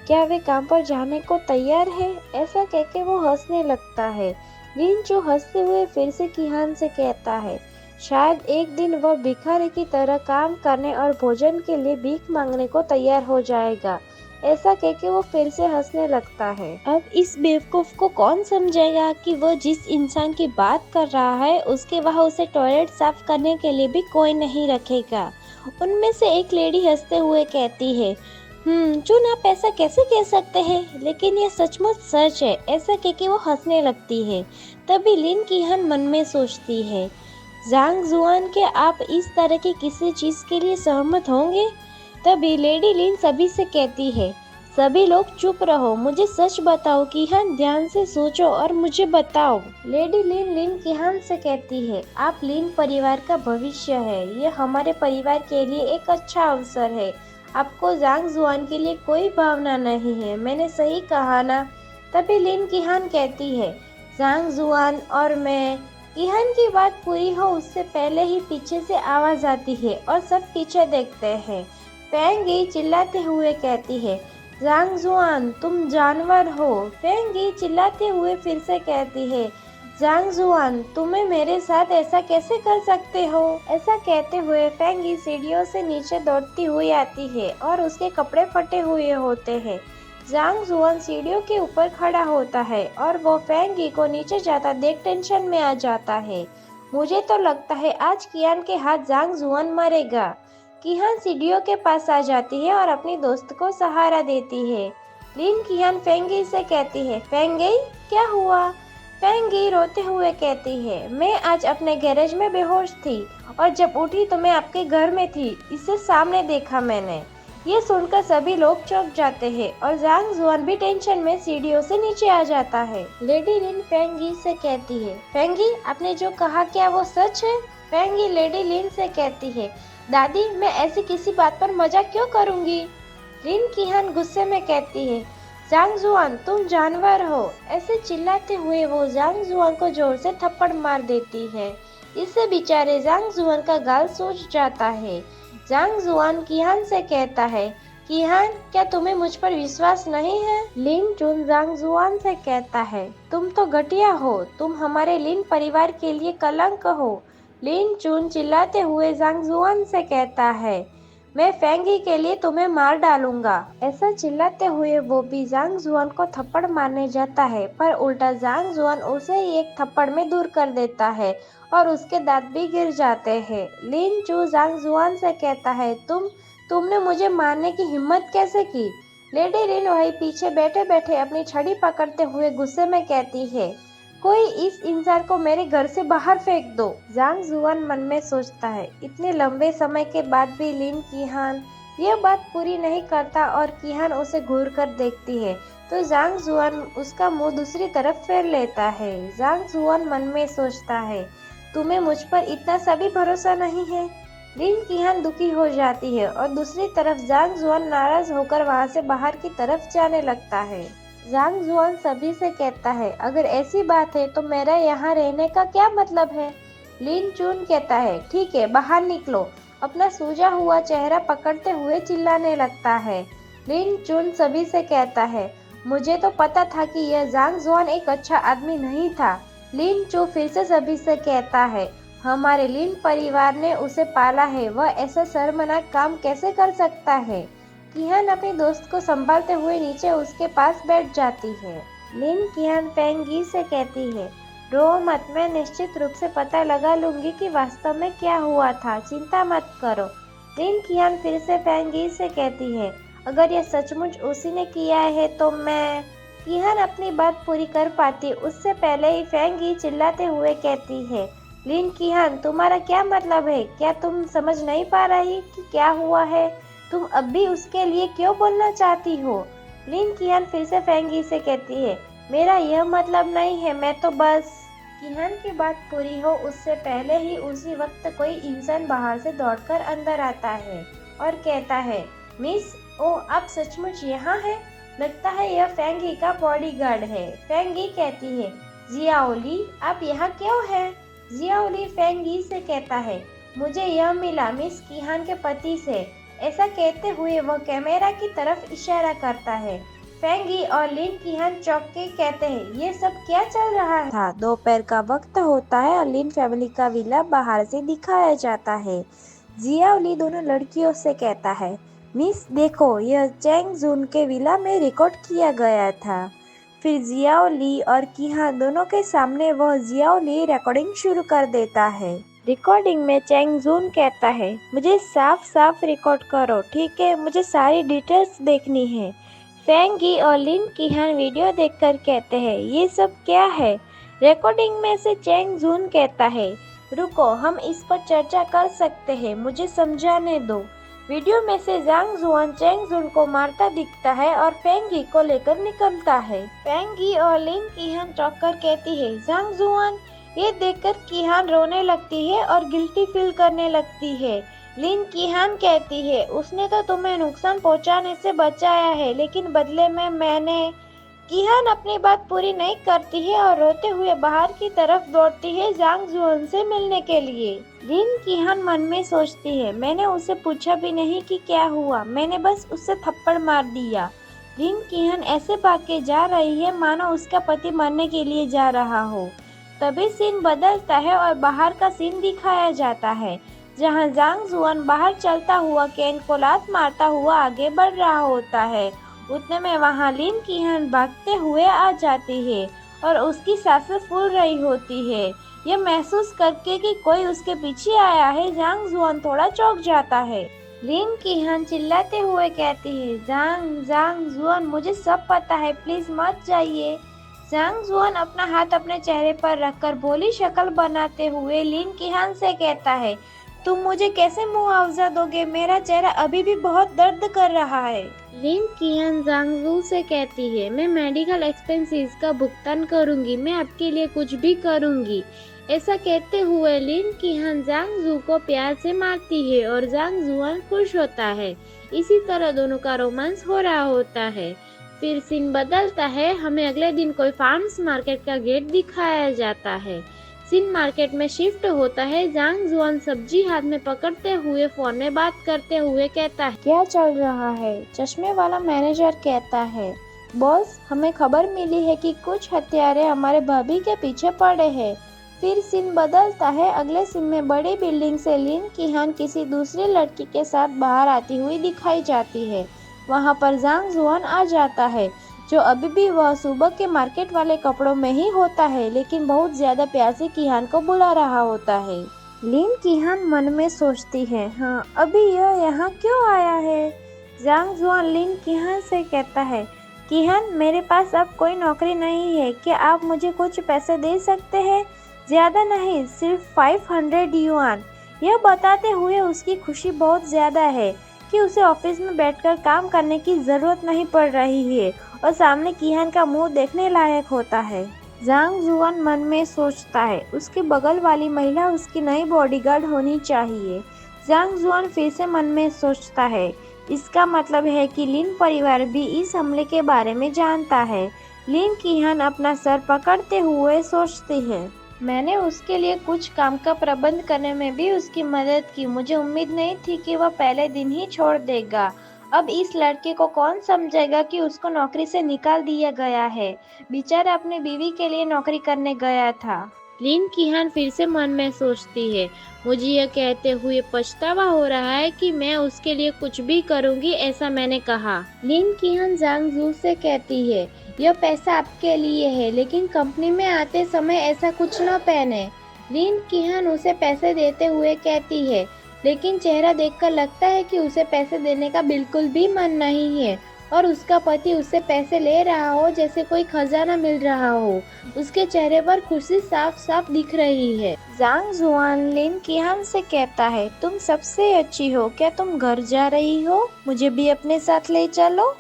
क्या वे काम पर जाने को तैयार है? ऐसा कहकर वो हंसने लगता है। लिन चू हंसते हुए फिर से किहान से कहता है, शायद एक दिन वह भिखारी की तरह काम करने और भोजन के लिए भीख मांगने को तैयार हो जाएगा। ऐसा कहके वो फिर से हंसने लगता है। अब इस बेवकूफ को कौन समझेगा कि वो जिस इंसान की बात कर रहा है उसके वहाँ उसे टॉयलेट साफ करने के लिए भी कोई नहीं रखेगा। उनमें से एक लेडी हंसते हुए कहती है, चुन आप ऐसा कैसे कह सकते हैं, लेकिन यह सचमुच सच है। ऐसा कहके वो हंसने लगती है। तभी लिन किहान मन में सोचती है, जांग जुआन, क्या आप इस तरह की किसी चीज़ के लिए सहमत होंगे? तभी लेडी लिन सभी से कहती है, सभी लोग चुप रहो, मुझे सच बताओ किहान, ध्यान से सोचो और मुझे बताओ। लेडी लिन लिन किहान से कहती है, आप लिन परिवार का भविष्य है, ये हमारे परिवार के लिए एक अच्छा अवसर है। आपको जांग जुआन के लिए कोई भावना नहीं है, मैंने सही कहा ना? तभी लिन किहान कहती है, जांग जुआन और मैं। किहान की बात पूरी हो उससे पहले ही पीछे से आवाज आती है और सब पीछे देखते हैं। फेंगी चिल्लाते हुए कहती है, जांग जुआन तुम जानवर हो। फेंगी चिल्लाते हुए फिर से कहती है, जांग जुआन तुम्हें मेरे साथ ऐसा कैसे कर सकते हो? ऐसा कहते हुए फेंगी सीढ़ियों से नीचे दौड़ती हुई आती है और उसके कपड़े फटे हुए होते हैं। जांग जुआन सीढ़ियों के ऊपर खड़ा होता है और वो फेंगी को नीचे जाता देख टेंशन में आ जाता है। मुझे तो लगता है आज कियान के हाथ जांग जुआन मरेगा। किहान सीढ़ियों के पास आ जाती है और अपनी दोस्त को सहारा देती है। लिन किहान फेंगी से कहती है, फेंगी क्या हुआ? फेंगी रोते हुए कहती है, मैं आज अपने गैरेज में बेहोश थी और जब उठी तो मैं आपके घर में थी, इसे सामने देखा मैंने। ये सुनकर सभी लोग चौंक जाते हैं और जांग जुआन भी टेंशन में सीढ़ियों से नीचे आ जाता है। लेडी लिन फेंगी से कहती है, फेंगी आपने जो कहा क्या वो सच है? फेंगी लेडी लिन से कहती है, दादी मैं ऐसी किसी बात पर मजाक क्यों करूंगी? लिन किहान गुस्से में कहती है, जांग जुआन तुम जानवर हो। ऐसे चिल्लाते हुए वो जांग जुआन को जोर से थप्पड़ मार देती है। इससे बेचारे जांग जुआन का गाल सूज जाता है। जांग जुआन किहान से कहता है, किहान क्या तुम्हें मुझ पर विश्वास नहीं है? लिन चुन जांग जुआन से कहता है, तुम तो घटिया हो, तुम हमारे लिन परिवार के लिए कलंक हो। लिन चुन चिल्लाते हुए जांग जुआन से कहता है, मैं फेंगी के लिए तुम्हें मार डालूंगा। ऐसा चिल्लाते हुए वो भी जांग जुआन को थप्पड़ मारने जाता है, पर उल्टा जांग जुआन उसे ही एक थप्पड़ में दूर कर देता है और उसके दांत भी गिर जाते हैं। लिन चू जांग जुआन से कहता है, तुमने मुझे मारने की हिम्मत कैसे की? लेडी लिन वही पीछे बैठे बैठे अपनी छड़ी पकड़ते हुए गुस्से में कहती है, कोई इस इंसान को मेरे घर से बाहर फेंक दो। जांग जुआन मन में सोचता है, इतने लंबे समय के बाद भी लिन किहान यह बात पूरी नहीं करता और किहान उसे घूर कर देखती है तो जांग जुआन उसका मुंह दूसरी तरफ फेर लेता है। जांग जुआन मन में सोचता है, तुम्हें मुझ पर इतना सा भी भरोसा नहीं है? लिन किहान दुखी हो जाती है और दूसरी तरफ जांग जुआन नाराज होकर वहां से बाहर की तरफ जाने लगता है। जांग जुआन सभी से कहता है, अगर ऐसी बात है तो मेरा यहाँ रहने का क्या मतलब है? लिन चुन कहता है, ठीक है बाहर निकलो। अपना सूजा हुआ चेहरा पकड़ते हुए चिल्लाने लगता है। लिन चुन सभी से कहता है, मुझे तो पता था कि यह जांग जुआन एक अच्छा आदमी नहीं था। लिन चू फिर से सभी से कहता है, हमारे लिन परिवार ने उसे पाला है, वह ऐसा शर्मनाक काम कैसे कर सकता है? किहान अपने दोस्त को संभालते हुए नीचे उसके पास बैठ जाती है। लिन किहान फेंगी से कहती है, रो मत, मैं निश्चित रूप से पता लगा लूंगी कि वास्तव में क्या हुआ था, चिंता मत करो। लिन किहान फिर से फेंगी से कहती है, अगर यह सचमुच उसी ने किया है तो मैं। किहान अपनी बात पूरी कर पाती उससे पहले ही फेंगी चिल्लाते हुए कहती है, लिन किहान तुम्हारा क्या मतलब है? क्या तुम समझ नहीं पा रही कि क्या हुआ है? तुम अब भी उसके लिए क्यों बोलना चाहती हो? लिन किहान फिर से फेंगी से कहती है, मेरा यह मतलब नहीं है, मैं तो बस। किहान की बात पूरी हो उससे पहले ही उसी वक्त कोई इंसान बाहर से दौड़कर अंदर आता है और कहता है, मिस ओ आप सचमुच यहाँ हैं? लगता है यह फेंगी का बॉडीगार्ड है। फेंगी कहती है, जियाओली आप यहाँ क्यों हैं? जियाओली फेंगी से कहता है, मुझे यह मिला मिस किहान के पति से। ऐसा कहते हुए वह कैमरा की तरफ इशारा करता है। फेंगी और लिन किहान चौंक के कहते हैं, ये सब क्या चल रहा था? दोपहर का वक्त होता है और लिन फैमिली का विला बाहर से दिखाया जाता है। जियाओली दोनों लड़कियों से कहता है, मिस देखो यह चैंग जून के विला में रिकॉर्ड किया गया था। फिर जियाओली और किहान दोनों के सामने वह जियाओली रिकॉर्डिंग शुरू कर देता है। रिकॉर्डिंग में चैंग जून कहता है, मुझे साफ साफ रिकॉर्ड करो, ठीक है, मुझे सारी डिटेल्स देखनी है। फेंगी और लिन किहान वीडियो देखकर कहते हैं, ये सब क्या है? रिकॉर्डिंग में से चैंग जून कहता है, रुको, हम इस पर चर्चा कर सकते हैं, मुझे समझाने दो। वीडियो में से जांग जुआन चेंग जुन को मारता दिखता है और फेंग ही को लेकर निकलता है। फेंग ही और लिन कीहान चौंक कर कहती है, जांग जुआन। ये देखकर कीहान रोने लगती है और गिल्टी फील करने लगती है। लिन कीहान कहती है, उसने तो तुम्हें नुकसान पहुंचाने से बचाया है, लेकिन बदले में मैंने। कीहान अपनी बात पूरी नहीं करती है और रोते हुए बाहर की तरफ दौड़ती है जांग जुआन से मिलने के लिए। लिन कीहान मन में सोचती है, मैंने उसे पूछा भी नहीं कि क्या हुआ, मैंने बस उससे थप्पड़ मार दिया। लिन कीहान ऐसे भाग के जा रही है मानो उसका पति मरने के लिए जा रहा हो। तभी सीन बदलता है और बाहर का सीन दिखाया जाता है, जहां जांग जुआन बाहर चलता हुआ केन को लात मारता हुआ आगे बढ़ रहा होता है। उतने में वहां लिन कीहान भागते हुए आ जाती है और उसकी सांसें फूल रही होती है। यह महसूस करके कि कोई उसके पीछे आया है, जांग जुआन थोड़ा चौंक जाता है। लिन कीहान चिल्लाते हुए कहती है, जांग जांग जुआन, मुझे सब पता है, प्लीज मत जाइए। जांग जुआन अपना हाथ अपने चेहरे पर रखकर भोली शक्ल बनाते हुए लिन कीहान से कहता है, तुम मुझे कैसे मुआवजा दोगे, मेरा चेहरा अभी भी बहुत दर्द कर रहा है। लिन कीहान जांगजू से कहती है, मैं मेडिकल एक्सपेंसेस का भुगतान करूंगी, मैं आपके लिए कुछ भी करूंगी। ऐसा कहते हुए लिन कीहान जांगजू को प्यार से मारती है और जांग जुआन खुश होता है। इसी तरह दोनों का रोमांस हो रहा होता है। फिर सीन बदलता है, हमें अगले दिन कोई फार्म्स मार्केट का गेट दिखाया जाता है। सीन मार्केट में शिफ्ट होता है। जांग जुआन सब्जी हाथ में पकड़ते हुए फोन में बात करते हुए कहता है, क्या चल रहा है? चश्मे वाला मैनेजर कहता है, बॉस, हमें खबर मिली है कि कुछ हत्यारे हमारे भाभी के पीछे पड़े हैं। फिर सीन बदलता है। अगले सीन में बड़ी बिल्डिंग से लिन कीहान किसी दूसरी लड़की के साथ बाहर आती हुई दिखाई जाती है। वहां पर जांग जुआन आ जाता है, जो अभी भी वह सुबह के मार्केट वाले कपड़ों में ही होता है, लेकिन बहुत ज्यादा प्यार से कीहान को बुला रहा होता है। लिन कीहान मन में सोचती है, हाँ, अभी यह यहाँ क्यों आया है? जांग जुआन लिन कीहान से कहता है, कीहान, मेरे पास अब कोई नौकरी नहीं है, क्या आप मुझे कुछ पैसे दे सकते हैं? ज्यादा नहीं, सिर्फ 500 युआन। यह बताते हुए उसकी खुशी बहुत ज्यादा है कि उसे ऑफिस में बैठकर काम करने की जरूरत नहीं पड़ रही है और सामने कीहान का मुंह देखने लायक होता है। जांग जुआन मन में सोचता है, उसके बगल वाली महिला उसकी नई बॉडीगार्ड होनी चाहिए। जांग जुआन फिर से मन में सोचता है, इसका मतलब है कि लिन परिवार भी इस हमले के बारे में जानता है। लिन कीहान अपना सर पकड़ते हुए सोचती है, मैंने उसके लिए कुछ काम का प्रबंध करने में भी उसकी मदद की, मुझे उम्मीद नहीं थी कि वह पहले दिन ही छोड़ देगा। अब इस लड़के को कौन समझेगा कि उसको नौकरी से निकाल दिया गया है? बेचारा अपनी बीवी के लिए नौकरी करने गया था। लिन कीहान फिर से मन में सोचती है, मुझे यह कहते हुए पछतावा हो रहा है कि मैं उसके लिए कुछ भी करूंगी, ऐसा मैंने कहा। लिन कीहान जांग जू से कहती है, यह पैसा आपके लिए है, लेकिन कंपनी में आते समय ऐसा कुछ न पहने। लिन कीहान उसे पैसे देते हुए कहती है, लेकिन चेहरा देखकर लगता है कि उसे पैसे देने का बिल्कुल भी मन नहीं है और उसका पति उससे पैसे ले रहा हो जैसे कोई खजाना मिल रहा हो। उसके चेहरे पर खुशी साफ साफ दिख रही है। जांग जुआन लिन कीहान से कहता है, तुम सबसे अच्छी हो, क्या तुम घर जा रही हो? मुझे भी अपने साथ ले चलो।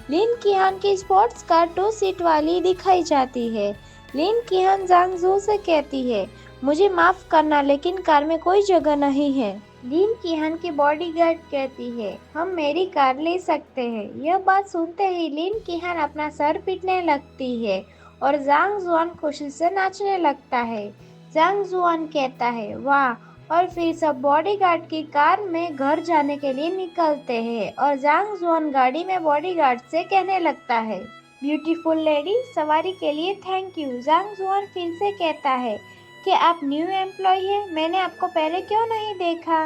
लिन कीहान की स्पोर्ट्स कार 2 सीट वाली दिखाई जाती है। लिन कीहान जांग जू से कहती है, मुझे माफ करना, लेकिन कार में कोई जगह नहीं है। लिन कीहान की बॉडीगार्ड कहती है, हम मेरी कार ले सकते हैं। यह बात सुनते ही लिन कीहान अपना सर पीटने लगती है और जांग जुआन खुशी से नाचने लगता है। जांग जुआन कहता है, वाह, और फिर सब बॉडीगार्ड की कार में घर जाने के लिए निकलते हैं और जांग जुआन गाड़ी में बॉडीगार्ड से कहने लगता है, ब्यूटीफुल लेडी, सवारी के लिए थैंक यू। जांग जुआन फिर से कहता है कि आप न्यू एम्प्लॉय हैं, मैंने आपको पहले क्यों नहीं देखा?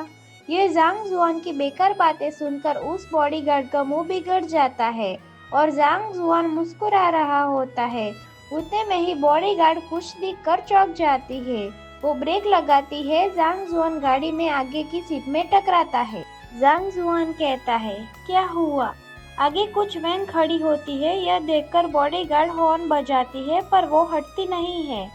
ये जांग जुआन की बेकार बातें सुनकर उस बॉडीगार्ड का मुंह बिगड़ जाता है और जांग जुआन मुस्कुरा रहा होता है। उतने में ही बॉडीगार्ड खुश दिखकर चौंक जाती है। वो ब्रेक लगाती है। जांग जुआन गाड़ी में आगे की सीट में टकराता है। जांग जुआन कहता है, क्या हुआ? आगे कुछ वैन खड़ी होती है। यह देखकर बॉडीगार्ड हॉर्न बजाती है, पर वो हटती नहीं है।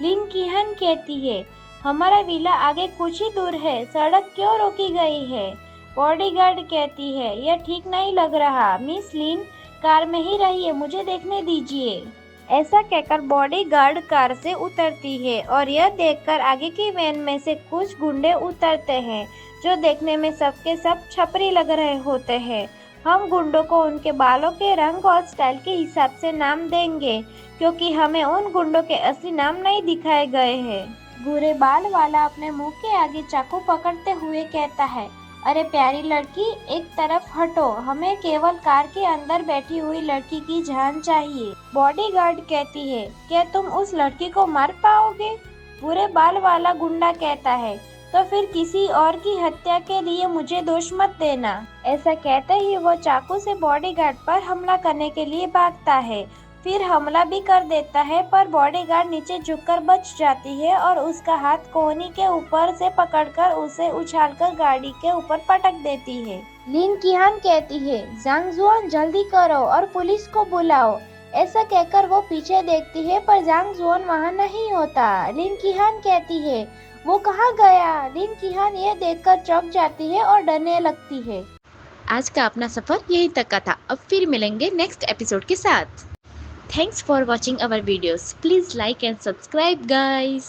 लिन कीहान कहती है, हमारा विला आगे कुछ ही दूर है, सड़क क्यों रोकी गई है? बॉडीगार्ड कहती है, यह ठीक नहीं लग रहा। मिस लिन, कार में ही रहिए, मुझे देखने दीजिए। ऐसा कहकर बॉडीगार्ड कार से उतरती है और यह देखकर आगे की वैन में से कुछ गुंडे उतरते हैं, जो देखने में सबके सब छपरी लग रहे होते हैं। हम गुंडों को उनके बालों के रंग और स्टाइल के हिसाब से नाम देंगे, क्योंकि हमें उन गुंडों के असली नाम नहीं दिखाए गए हैं। भूरे बाल वाला अपने मुंह के आगे चाकू पकड़ते हुए कहता है, अरे प्यारी लड़की, एक तरफ हटो, हमें केवल कार के अंदर बैठी हुई लड़की की जान चाहिए। बॉडीगार्ड कहती है, क्या तुम उस लड़की को मार पाओगे? भूरे बाल वाला गुंडा कहता है, तो फिर किसी और की हत्या के लिए मुझे दोष मत देना। ऐसा कहते ही वो चाकू से बॉडीगार्ड पर हमला करने के लिए भागता है, फिर हमला भी कर देता है, पर बॉडीगार्ड नीचे झुककर बच जाती है और उसका हाथ कोहनी के ऊपर से पकड़कर उसे उछालकर गाड़ी के ऊपर पटक देती है। लिन कीहान कहती है, जांग जुआन, जल्दी करो और पुलिस को बुलाओ। ऐसा कहकर वो पीछे देखती है, पर जांग जुआन वहाँ नहीं होता। लिन कीहान कहती है, वो कहाँ गया? लिन कीहान ये देखकर चौंक जाती है और डरने लगती है। आज का अपना सफर यहीं तक का था। अब फिर मिलेंगे नेक्स्ट एपिसोड के साथ। Thanks for watching our videos. Please like and subscribe, guys.